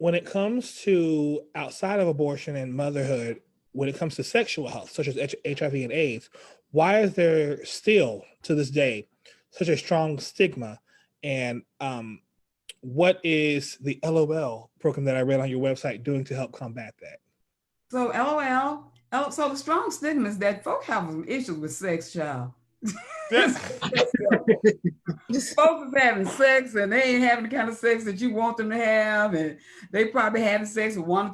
When it comes to outside of abortion and motherhood, when it comes to sexual health, such as HIV and AIDS, why is there still to this day such a strong stigma? And what is the LOL program that I read on your website doing to help combat that? So so the strong stigma is that folk have some issues with sex, child. Folks is having sex and they ain't having the kind of sex that you want them to have, and they probably having sex with one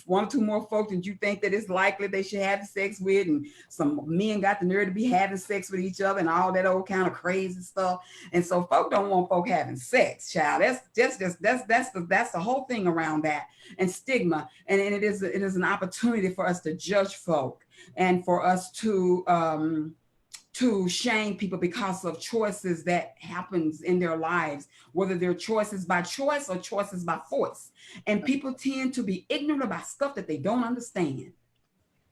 or two more folks that you think that it's likely they should have sex with, and some men got the nerve to be having sex with each other and all that old kind of crazy stuff. And so folk don't want folk having sex, child. That's the whole thing around that, and stigma, and it is an opportunity for us to judge folk and for us to shame people because of choices that happens in their lives, whether they're choices by choice or choices by force. And people tend to be ignorant about stuff that they don't understand.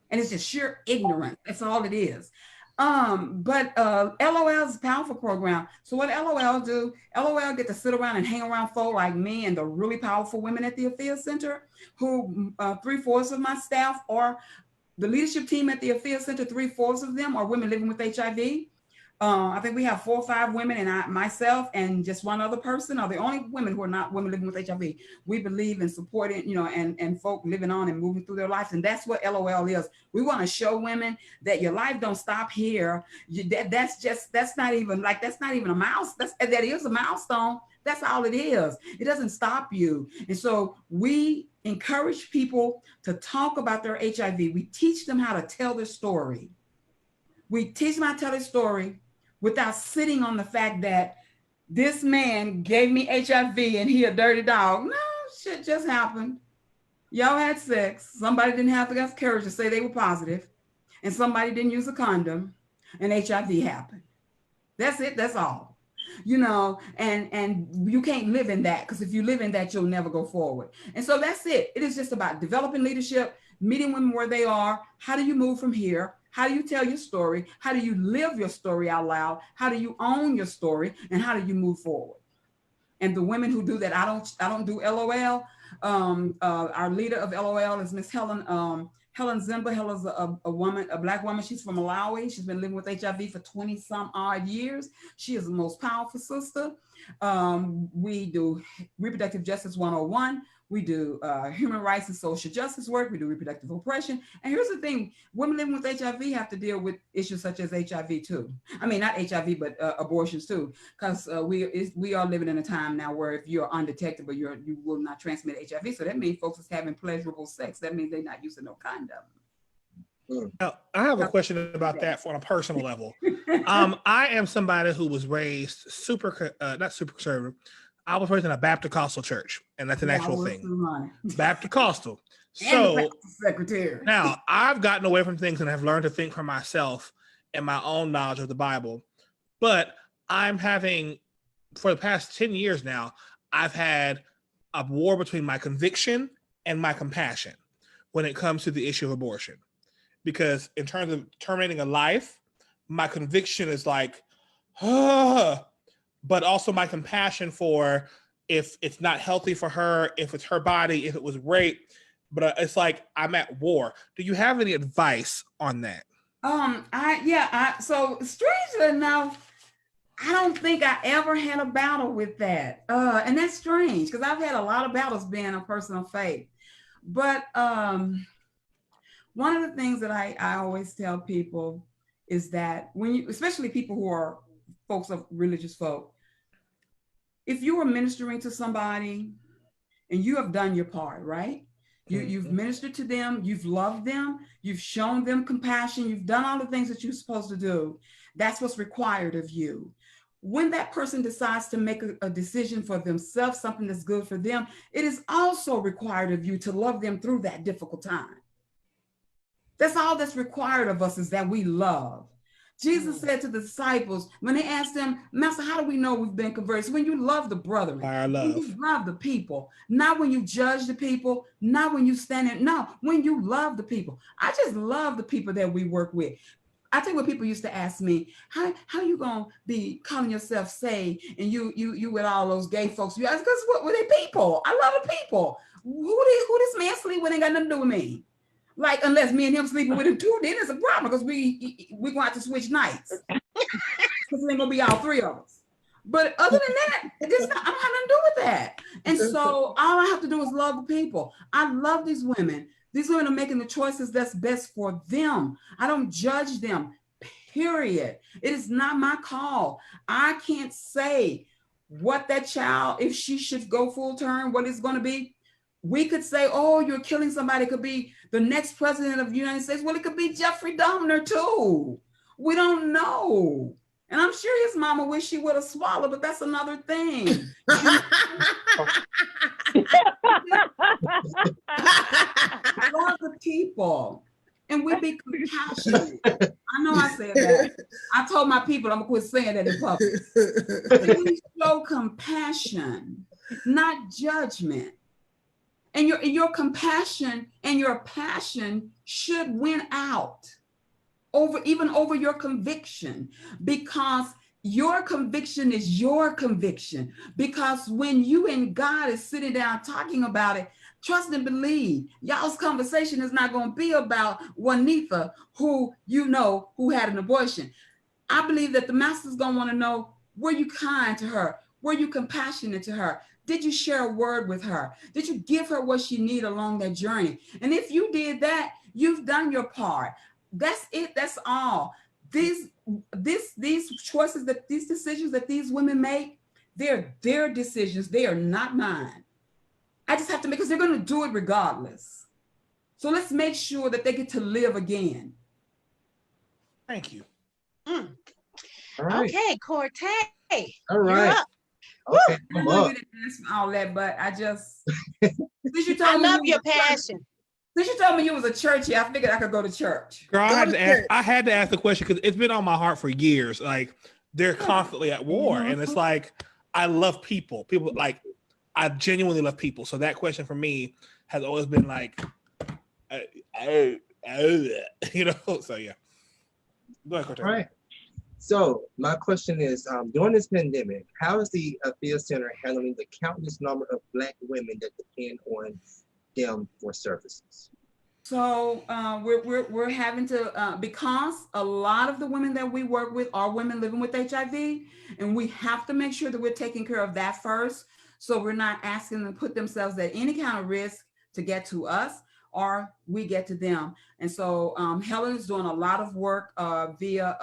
And it's just sheer ignorance. That's all it is. But LOL is a powerful program. So what LOL do, LOL get to sit around and hang around folk like me and the really powerful women at the Affairs Center, who 3/4 of my staff are the leadership team at the Affairs Center. 3/4 of them are women living with HIV. I think we have 4 or 5 women, and myself and just one other person are the only women who are not women living with HIV. We believe in supporting, and folk living on and moving through their lives. And that's what LOL is. We want to show women that your life don't stop here. That's not even a mouse. That is a milestone. That's all it is. It doesn't stop you. And so we encourage people to talk about their HIV. We teach them how to tell their story. We teach them how to tell their story without sitting on the fact that this man gave me HIV and he a dirty dog. No, shit just happened. Y'all had sex. Somebody didn't have the courage to say they were positive, and somebody didn't use a condom, and HIV happened. That's it. That's all. And you can't live in that, because if you live in that, you'll never go forward. And so that's it. It is just about developing leadership, meeting women where they are. How do you move from here? How do you tell your story? How do you live your story out loud? How do you own your story? And how do you move forward? And the women who do that, I don't do LOL. Our leader of LOL is Miss Helen Zimba. Helen's a woman, a Black woman. She's from Malawi. She's been living with HIV for 20 some odd years. She is the most powerful sister. We do reproductive justice 101. We do human rights and social justice work. We do reproductive oppression. And here's the thing, women living with HIV have to deal with issues such as HIV too. I mean, not HIV, but abortions too, because we are living in a time now where if you're undetectable, you will not transmit HIV. So that means folks is having pleasurable sex. That means they're not using no condom. Now, I have a question about that on a personal level. I am somebody who was raised not super conservative, I was raised in a Baptist church, and that's an Yeah, I actual was thing. too, honey. Baptist. And the So pastor secretary. now I've gotten away from things and have learned to think for myself and my own knowledge of the Bible. But I'm having, for the past 10 years now, I've had a war between my conviction and my compassion when it comes to the issue of abortion. Because in terms of terminating a life, my conviction is like, but also my compassion for if it's not healthy for her, if it's her body, if it was rape. But it's like I'm at war. Do you have any advice on that? So strangely enough, I don't think I ever had a battle with that. And that's strange because I've had a lot of battles being a person of faith. But one of the things that I always tell people is that when you, especially people who are folks of religious folk, if you are ministering to somebody and you have done your part, right? You've ministered to them, you've loved them, you've shown them compassion, you've done all the things that you're supposed to do. That's what's required of you. When that person decides to make a decision for themselves, something that's good for them, it is also required of you to love them through that difficult time. That's all that's required of us, is that we love. Jesus said to the disciples, when they asked him, Master, how do we know we've been converted? When you love the brethren, when you love the people, not when you judge the people, not when you stand in, no, when you love the people. I just love the people that we work with. I think what people used to ask me, how you gonna be calling yourself saved and you with all those gay folks? You ask, because what were they people? I love the people. Who this man sleep with ain't got nothing to do with me. Like, unless me and him sleeping with him too, then it's a problem because we gonna have to switch nights. Because it ain't gonna be all three of us. But other than that, I don't have nothing to do with that. And so all I have to do is love the people. I love these women. These women are making the choices that's best for them. I don't judge them, period. It is not my call. I can't say what that child, if she should go full term, what it's going to be. We could say, oh, you're killing somebody. It could be the next president of the United States. Well, it could be Jeffrey Dahmer too. We don't know. And I'm sure his mama wish she would have swallowed, but that's another thing. Love the people. And we be compassionate. I know I said that. I told my people I'm gonna quit saying that in public. We show compassion, not judgment. And your compassion and your passion should win out over your conviction, because your conviction is your conviction. Because when you and God is sitting down talking about it, trust and believe, y'all's conversation is not going to be about Juanita, who had an abortion. I believe that the master's going to want to know, were you kind to her? Were you compassionate to her? Did you share a word with her? Did you give her what she needed along that journey? And if you did that, you've done your part. That's it. That's all. These choices, these decisions that these women make, they're their decisions. They are not mine. I just have to make, because they're going to do it regardless. So let's make sure that they get to live again. Thank you. All right. Okay, Cortez. All right. Okay, I know you didn't ask me all that, but I just since you told I me love you your was a passion. since you told me you was a churchy, I figured I could go to church. Girl, Go to church. I had to ask the question because it's been on my heart for years. Like, they're constantly at war. Mhm. And it's like, I love people. People, like, I genuinely love people. So that question for me has always been like, you know? So yeah. Go ahead, Cortez. All right. So my question is, during this pandemic, how is the Field Center handling the countless number of Black women that depend on them for services? So we're having to because a lot of the women that we work with are women living with HIV, and we have to make sure that we're taking care of that first. So we're not asking them to put themselves at any kind of risk to get to us, or we get to them. And so Helen is doing a lot of work via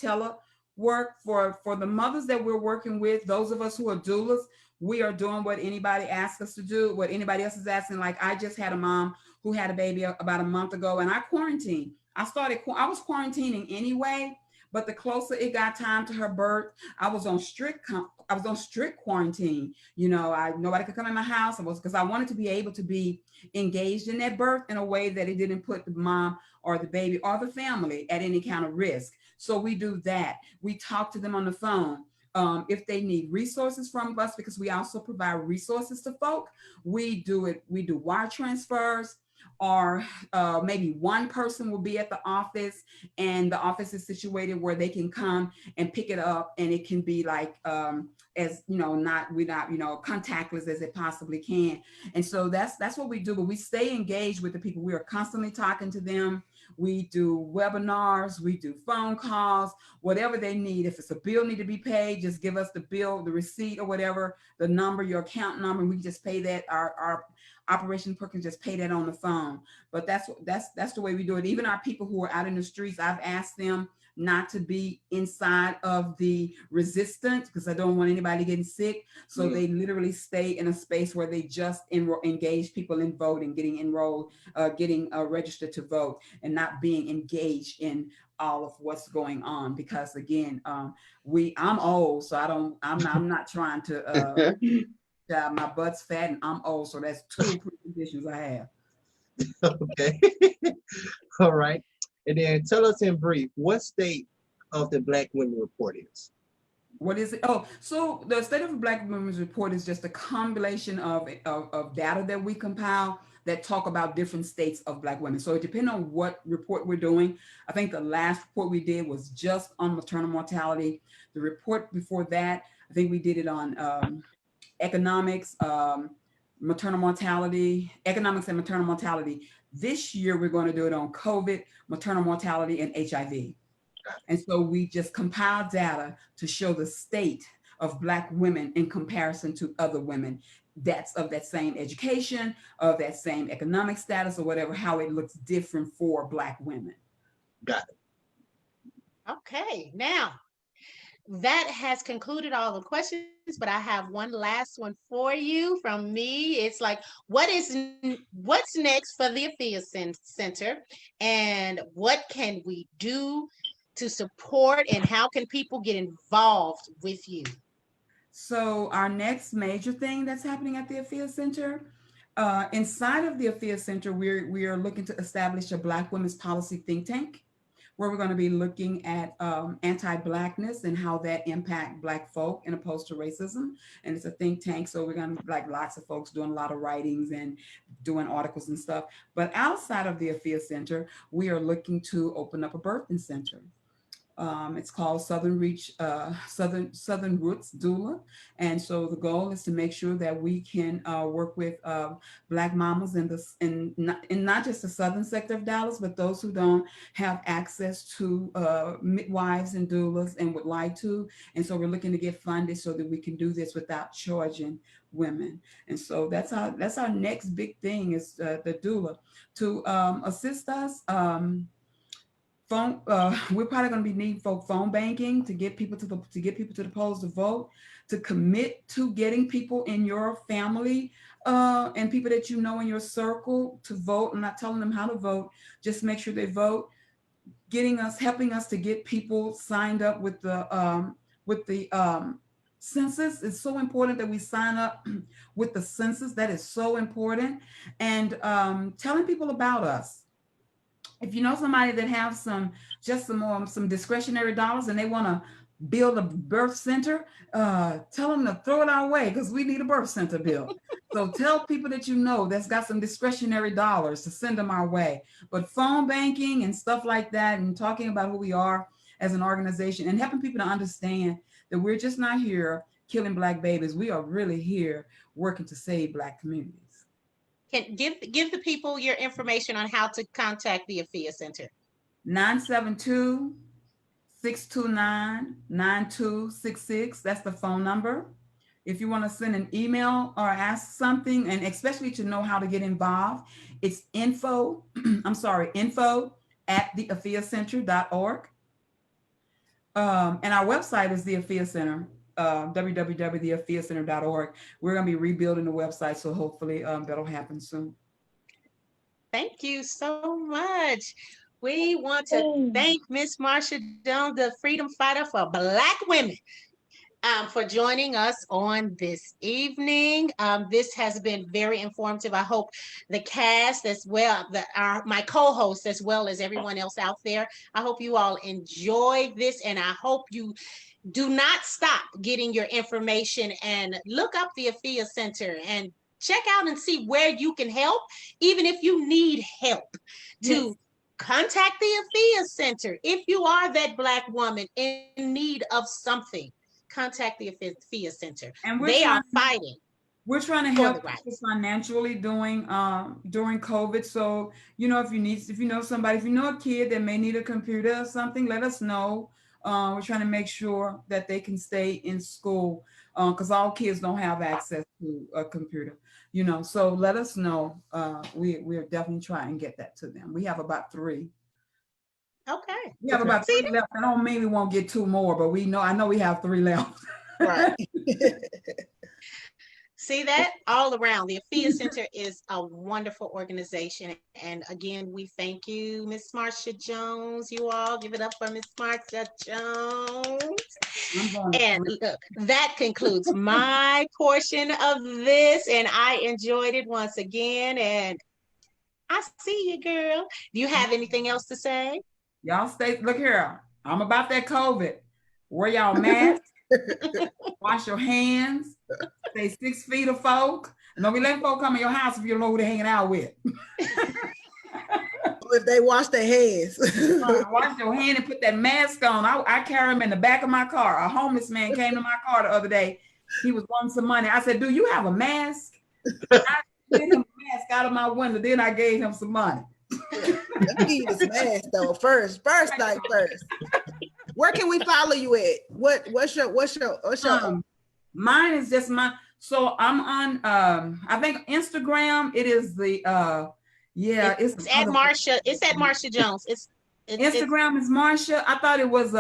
telework for the mothers that we're working with. Those of us who are doulas, we are doing what anybody asks us to do, what anybody else is asking. Like, I just had a mom who had a baby about a month ago, and I quarantined. I was quarantining anyway, But the closer it got time to her birth, I was on strict quarantine. You know, I nobody could come in my house. I was because I wanted to be able to be engaged in that birth in a way that it didn't put the mom or the baby or the family at any kind of risk. So we do that. We talk to them on the phone. If they need resources from us, because we also provide resources to folk, we do it. We do wire transfers, or maybe one person will be at the office, and the office is situated where they can come and pick it up, and it can be like as you know, not without contactless as it possibly can. And so that's what we do. But we stay engaged with the people. We are constantly talking to them. We do webinars, we do phone calls, whatever they need. If it's a bill need to be paid, just give us the bill, the receipt or whatever, the number, your account number, and we just pay that. Our operation person just pay that on the phone. But that's the way we do it. Even our people who are out in the streets, I've asked them not to be inside of the resistance because I don't want anybody getting sick. So they literally stay in a space where they just engage people in voting, getting enrolled, getting registered to vote, and not being engaged in all of what's going on. Because again, I'm old, so I'm not trying to. My butt's fat and I'm old, so that's two preconditions I have. Okay. All right. And then tell us in brief, what state of the Black Women Report is? What is it? Oh, so the State of the Black Women's Report is just a compilation of data that we compile that talk about different states of Black women. So it depends on what report we're doing. I think the last report we did was just on maternal mortality. The report before that, I think we did it on economics, maternal mortality, economics and maternal mortality. This year, we're going to do it on COVID, maternal mortality, and HIV. And so we just compile data to show the state of Black women in comparison to other women that's of that same education, of that same economic status, or whatever, how it looks different for Black women. Got it. Okay, now that has concluded all the questions, but I have one last one for you from me. It's like, what's next for the Afia Center, and what can we do to support, and how can people get involved with you? So our next major thing that's happening at the Afia Center, inside of the Afia Center, we are looking to establish a Black women's policy think tank, where we're going to be looking at anti-Blackness and how that impact Black folk and opposed to racism. And it's a think tank, so we're going to like lots of folks doing a lot of writings and doing articles and stuff. But outside of the Afia Center, we are looking to open up a birthing center. It's called Southern Roots Doula, and so the goal is to make sure that we can work with Black mamas in not just the southern sector of Dallas, but those who don't have access to midwives and doulas and would like to. And so we're looking to get funded so that we can do this without charging women. And so that's our next big thing is the doula to assist us. We're probably going to be needing phone banking to get people to the polls to vote, to commit to getting people in your family and people that you know in your circle to vote. I'm not telling them how to vote, just make sure they vote. Helping us to get people signed up with the census. It's so important that we sign up with the census. That is so important. And telling people about us. If you know somebody that have some discretionary dollars and they want to build a birth center, tell them to throw it our way because we need a birth center built. So tell people that you know that's got some discretionary dollars to send them our way. But phone banking and stuff like that, and talking about who we are as an organization and helping people to understand that we're just not here killing Black babies. We are really here working to save Black communities. Can give the people your information on how to contact the Afia Center. 972-629-9266. That's the phone number. If you want to send an email or ask something, and especially to know how to get involved, it's info at theafiacenter.org. And our website is the Afia Center, www.theafiacenter.org. We're going to be rebuilding the website, so hopefully that'll happen soon. Thank you so much. We want to thank Miss Marsha Jones, the freedom fighter for Black women, for joining us on this evening. This has been very informative. I hope the cast as well, my co-hosts as well as everyone else out there, I hope you all enjoy this, and I hope you do not stop getting your information and look up the AFIA Center and check out and see where you can help, even if you need help to contact the AFIA Center. If you are that Black woman in need of something, contact the AFIA Center. And they are fighting. We're trying to help people financially during COVID. So, if you know somebody, if you know a kid that may need a computer or something, let us know. We're trying to make sure that they can stay in school because all kids don't have access to a computer, so let us know. We're definitely trying to get that to them. We have about 3. Okay. We have about 3 left. I don't mean we won't get 2 more, but I know we have 3 left. Right. See that all around. The AFIA Center is a wonderful organization. And again, we thank you, Miss Marsha Jones. You all give it up for Miss Marsha Jones. And look, that concludes my portion of this. And I enjoyed it once again. And I see you, girl. Do you have anything else to say? Y'all look here. I'm about that COVID. Wear y'all masks. Wash your hands. Stay 6 feet of folk. And don't be letting folk come in your house if you don't know who they're hanging out with. If they wash their hands. Wash your hand and put that mask on. I carry them in the back of my car. A homeless man came to my car the other day. He was wanting some money. I said, do you have a mask? I gave him a mask out of my window. Then I gave him some money. Let me give you this mask though. First. Where can we follow you at? What's your mine is just mine. So I'm on I think Instagram. It is the it's at Marsha. It's at Marsha Jones. Instagram is Marsha. I thought it was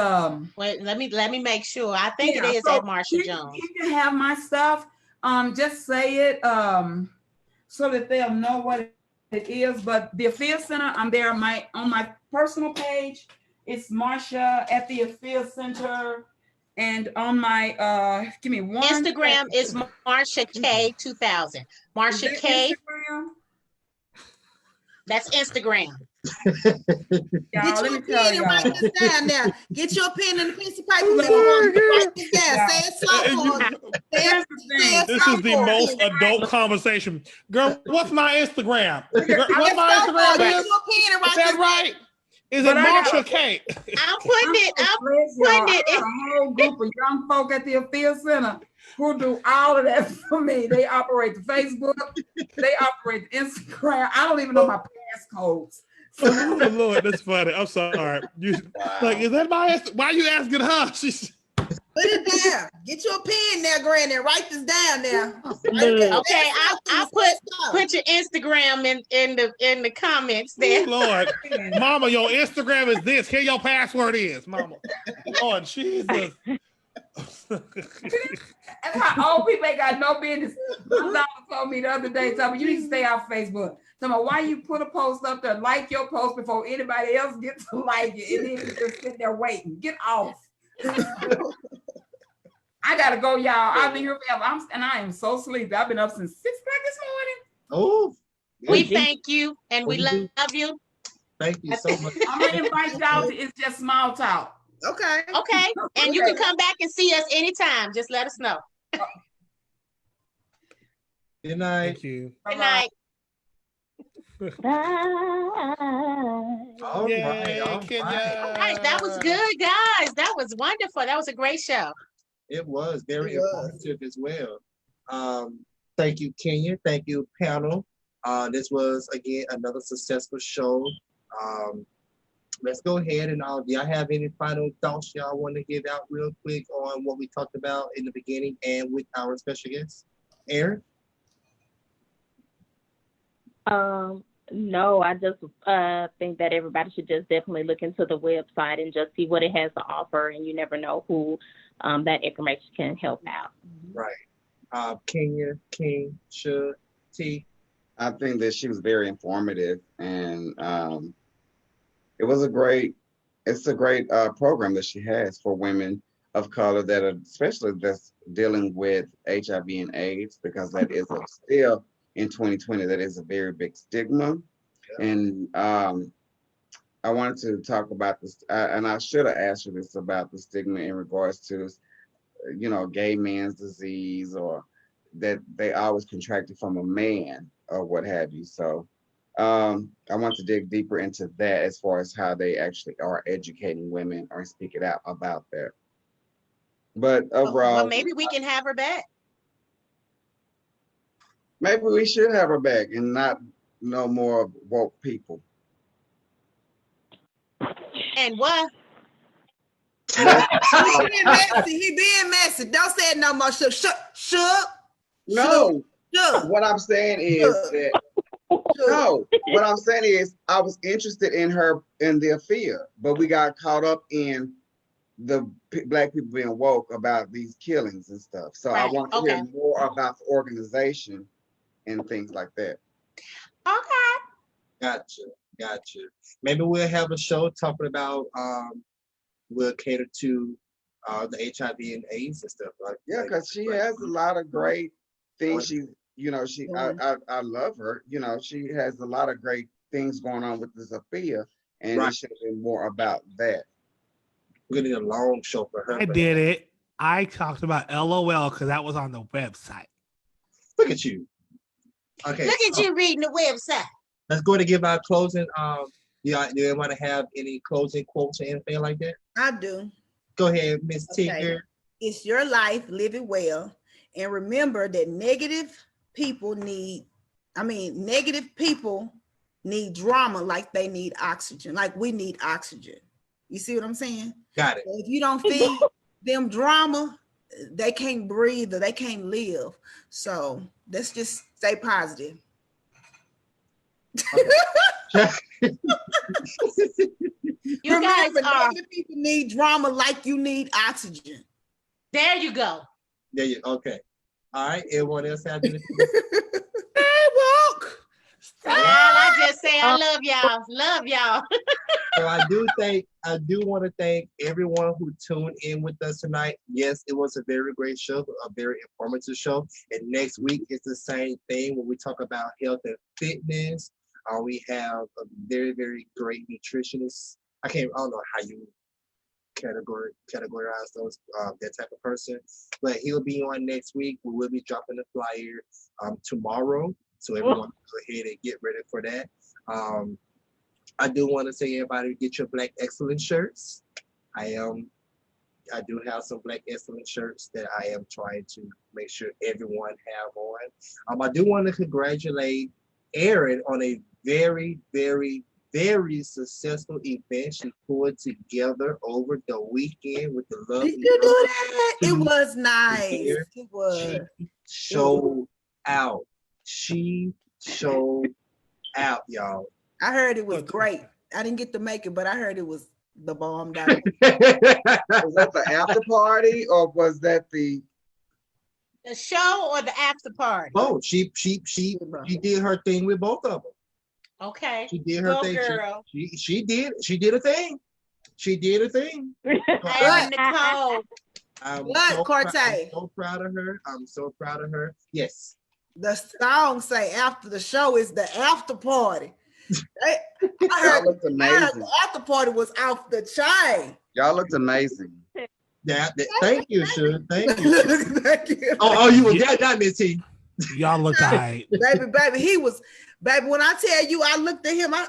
wait, let me make sure. I think it is at Marsha Jones. You can have my stuff. Just say it so that they'll know what it is. But the AFIA Center, I'm there on my personal page. It's Marsha at the AFIA Center. And on my give me one. Instagram is Marsha K 2000. Marsha K. Instagram? That's Instagram. Get you a pen and write this down now. Get your pen and a piece of paper. Write this down. Say it slow. This is the most adult conversation. Girl, what's my Instagram? Girl, what's my Instagram? Get you a pen and write this right? Is it Marsha K? I'm putting it. A whole group of young folk at the AFIA Center who do all of that for me. They operate the Facebook. They operate the Instagram. I don't even know my passcodes. Oh Lord, that's funny. I'm sorry. Like, is that my? Why are you asking her? She's. Put it down. Get you a pen now, Granny. Write this down now. Okay, I'll put your Instagram in the comments there. Lord, Mama, your Instagram is this. Here your password is, Mama. Lord Jesus. That's how old people ain't got no business. My daughter told me the other day, you need to stay off Facebook. Tell me why you put a post up there, like your post before anybody else gets to like it, and then you just sit there waiting. Get off. I gotta go, y'all. I've been here forever. And I am so sleepy. I've been up since 6 o'clock this morning. Oh, we thank you and we love you. Thank you so much. I'm gonna invite y'all to It's Just Small Talk. Okay. And you can come back and see us anytime. Just let us know. Good night. Thank you. Good night. Bye. All right. That was good, guys. That was wonderful. That was a great show. It was very informative as well. Thank you, Kenya. Thank you, panel. This was again another successful show. Let's go ahead and do y'all have any final thoughts y'all want to give out real quick on what we talked about in the beginning and with our special guest, Aaron? No, I just think that everybody should just definitely look into the website and just see what it has to offer, and you never know who that information can help out. Right. Kenya, King, Sha, T. I think that she was very informative, and it was a great, it's a great program that she has for women of color that are, especially that's dealing with HIV and AIDS, because that is still in 2020, that is a very big stigma. And I wanted to talk about this, and I should have asked you this about the stigma in regards to, gay man's disease, or that they always contracted from a man or what have you. So I want to dig deeper into that as far as how they actually are educating women or speaking out about that. But overall, Well, maybe we can have her back. maybe we should have her back and not no more woke people. And what? He being messy. He being messy. Don't say it no more. Shook. No, Shook. what I'm saying is that what I'm saying is I was interested in her in the affair, but we got caught up in the black people being woke about these killings and stuff. So I Right. want to hear more about the organization and things like that. Okay. Gotcha. Maybe we'll have a show talking about we'll cater to the HIV and AIDS and stuff like that. Yeah, because she has a lot of great things. I love her. She has a lot of great things going on with this affair, and it should have been more about that. We're gonna need a long show for her. I did it. I talked about LOL because that was on the website. Look at you. Okay. Look at you reading the website. Let's go to give our closing. Do you want to have any closing quotes or anything like that? I do. Go ahead, Miss Okay. Tigger. It's your life, live it well. And remember that negative people need drama like they need oxygen, like we need oxygen. You see what I'm saying? Got it. So if you don't feed them drama, they can't breathe or they can't live. So let's just stay positive. You guys Remember, are. negative people need drama like you need oxygen. There you go. Okay. All right. Everyone else have anything? Well, I just say I love y'all. Love y'all. So I do want to thank everyone who tuned in with us tonight. Yes, it was a very great show, a very informative show. And next week is the same thing when we talk about health and fitness. We have a very, very great nutritionist. I don't know how you categorize those that type of person, but he'll be on next week. We will be dropping the flyer tomorrow, so everyone go ahead and get ready for that. I do want to say, everybody, get your Black Excellence shirts. I do have some Black Excellence shirts that I am trying to make sure everyone have on. I do want to congratulate Erin on a very, very, very successful event she put together over the weekend with the lovely. Did you do that? It was nice. It was. She showed out. She showed out, y'all. I heard it was great. I didn't get to make it, but I heard it was the bomb. Was that the after party or was that the show or the after party? Oh, she did her thing with both of them. Okay. She did her thing. Girl. She did a thing. She did a thing. Nicole. I'm so proud of her. I'm so proud of her. Yes. The song say after the show is the after party. I Y'all looked amazing. The after party was off the chain. Y'all looked amazing. Yeah, thank you, sure. Thank you. Thank you. Oh, you were that, Miss T. Y'all looked alright. Baby, he was, baby, when I tell you, I looked at him, I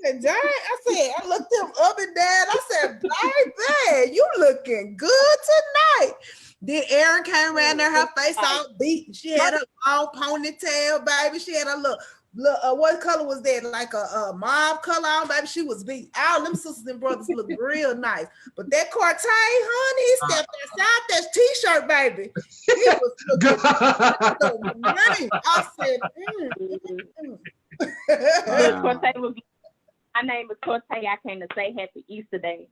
said, Jay, I looked him up and down. I said, baby, you looking good tonight. Then Erin came around there, her face all beat. She had a long ponytail, baby. She had a look. What color was that? Like a mauve color on, baby. She was beat. All them sisters and brothers look real nice. But that Cortez, honey, he stepped outside that t-shirt, baby. He was looking so nice. I said, Cortez was, my name is Cortez. I came to say Happy Easter Day.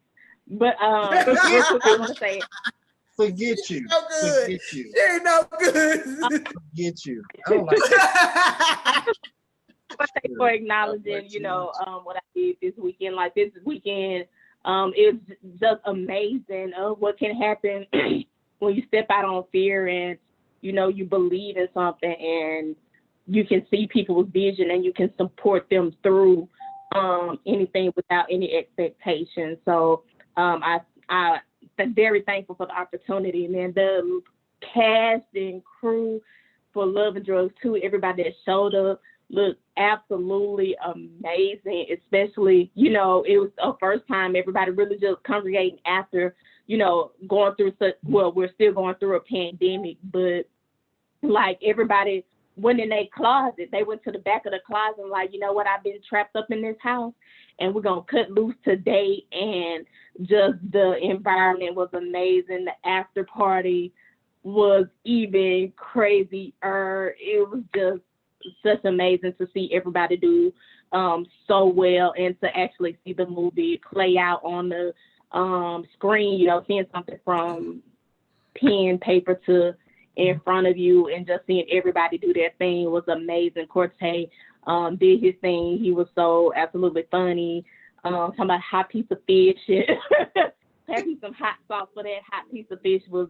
But here's what I want to say. Forget you. No good. Forget you. She ain't no good. Forget you. I don't like that. want to thank for acknowledging, what I did this weekend. Like this weekend, it's just amazing what can happen when you step out on fear and, you believe in something and you can see people's vision and you can support them through anything without any expectation. So I'm very thankful for the opportunity. And then the cast and crew for Love and Drugs too, everybody that showed up looked absolutely amazing, especially, it was the first time everybody really just congregating after, going through we're still going through a pandemic, but like everybody went in their closet. They went to the back of the closet and like, you know what, I've been trapped up in this house and we're going to cut loose today. And just the environment was amazing. The after party was even crazier. It was just such amazing to see everybody do so well and to actually see the movie play out on the screen, seeing something from pen, paper to in front of you and just seeing everybody do their thing was amazing. Cortez did his thing. He was so absolutely funny. Talking about hot piece of fish. Had me some hot sauce for that hot piece of fish was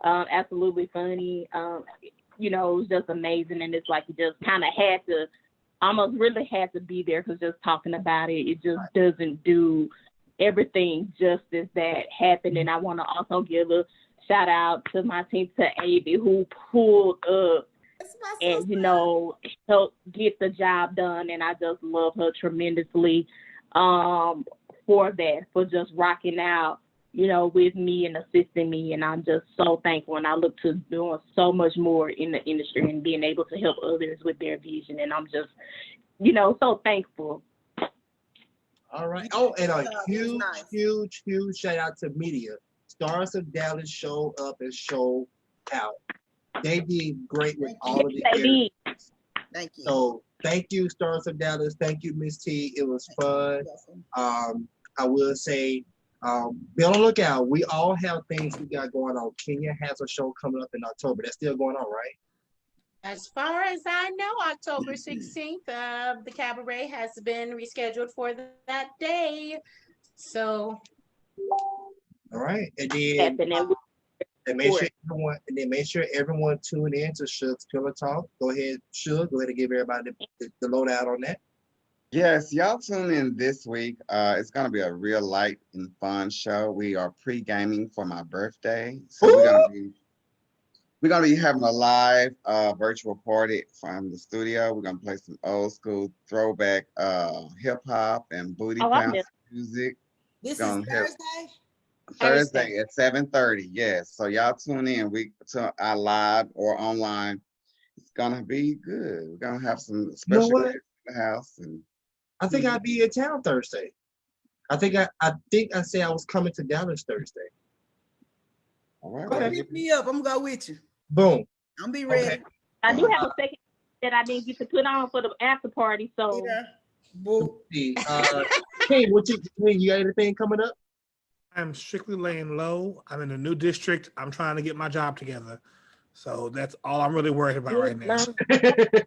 absolutely funny. It was just amazing. And it's like you just kind of almost really had to be there because just talking about it just doesn't do everything justice that happened. And I want to also give a shout out to my team, to Avy, who pulled up and, helped get the job done. And I just love her tremendously for that, for just rocking out, with me and assisting me. And I'm just so thankful. And I look to doing so much more in the industry and being able to help others with their vision. And I'm just, so thankful. All right. Oh, and a huge shout out to media. Stars of Dallas showed up and showed out. They did great with all of the areas. Thank you. So thank you, Stars of Dallas. Thank you, Miss T. It was fun. I will say, be on the lookout. We all have things we got going on. Kenya has a show coming up in October. That's still going on, right? As far as I know, October 16th, the cabaret has been rescheduled for that day. So, all right, and then make sure everyone tune in to Suge's Pillow Talk. Go ahead, Suge. Go ahead and give everybody the lowdown on that. Yes, y'all tune in this week. It's gonna be a real light and fun show. We are pre-gaming for my birthday, so we're gonna be having a live virtual party from the studio. We're gonna play some old school throwback hip hop and booty bounce music. This is Thursday at 7:30. Yes, so y'all tune in. We to our live or online. It's gonna be good. We're gonna have some special guests in the house, and I think I'll be in town Thursday. I think I said I was coming to Dallas Thursday. All right. Okay. Hit me up. I'm gonna go with you. Boom. I'm be ready. Okay. I do have a second that I didn't get to put on for the after party. So, Boo. King, you got anything coming up? I'm strictly laying low. I'm in a new district. I'm trying to get my job together. So that's all I'm really worried about right now. I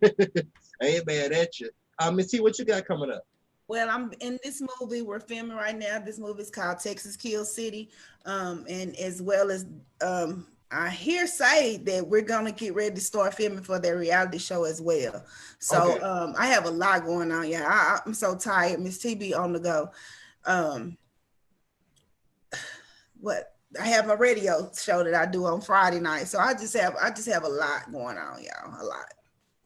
ain't mad at you. Miss T, what you got coming up? Well, I'm in this movie we're filming right now. This movie is called Texas Kill City. And as well as I hear say that we're gonna get ready to start filming for their reality show as well. So okay. I have a lot going on. Yeah, I'm so tired. Miss TB on the go. I have my radio show that I do on Friday night. So I just have a lot going on, y'all. A lot.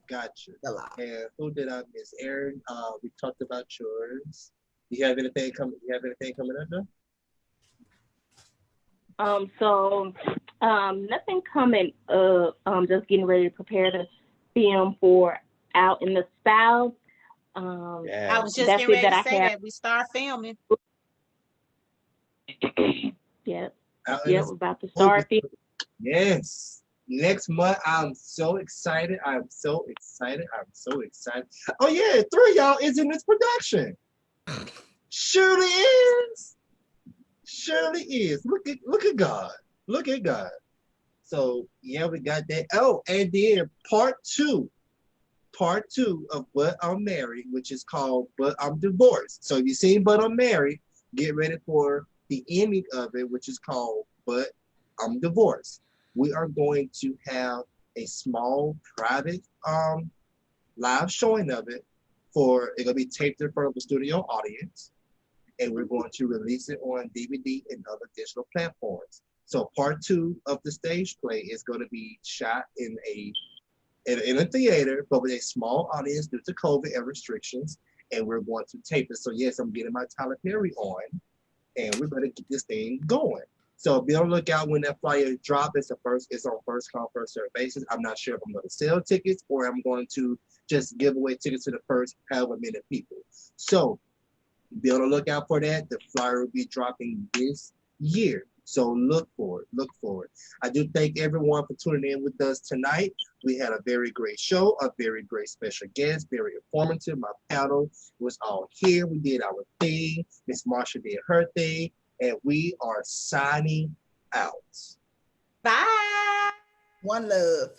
Gotcha. A lot. And who did I miss? Aaron, we talked about yours. You have anything coming up though? Nothing coming up. Just getting ready to prepare to film for Out in the South. I was just getting ready to say that we start filming. Yep. We're about to start filming. Yes. Next month, I'm so excited. Oh yeah, 3 of y'all is in this production. Surely is. Look at God. Look at God. So yeah, we got that. Oh, and then part two part 2 of But I'm Married, which is called But I'm Divorced. So if you've seen But I'm Married, get ready for the ending of it, which is called But I'm Divorced. We are going to have a small private live showing of it it's gonna be taped in front of a studio audience, and we're going to release it on DVD and other digital platforms. So part 2 of the stage play is going to be shot in a theater, but with a small audience due to COVID and restrictions, and we're going to tape it. So yes, I'm getting my Tyler Perry on, and we're going to get this thing going. So be on the lookout when that flyer drop. It's on first come, first served basis. I'm not sure if I'm going to sell tickets or I'm going to just give away tickets to the first however many people. So be on the lookout for that. The flyer will be dropping this year. So look for it. I do thank everyone for tuning in with us tonight. We had a very great show, a very great special guest, very informative. My panel was all here. We did our thing. Miss Marsha did her thing. And we are signing out. Bye. One love.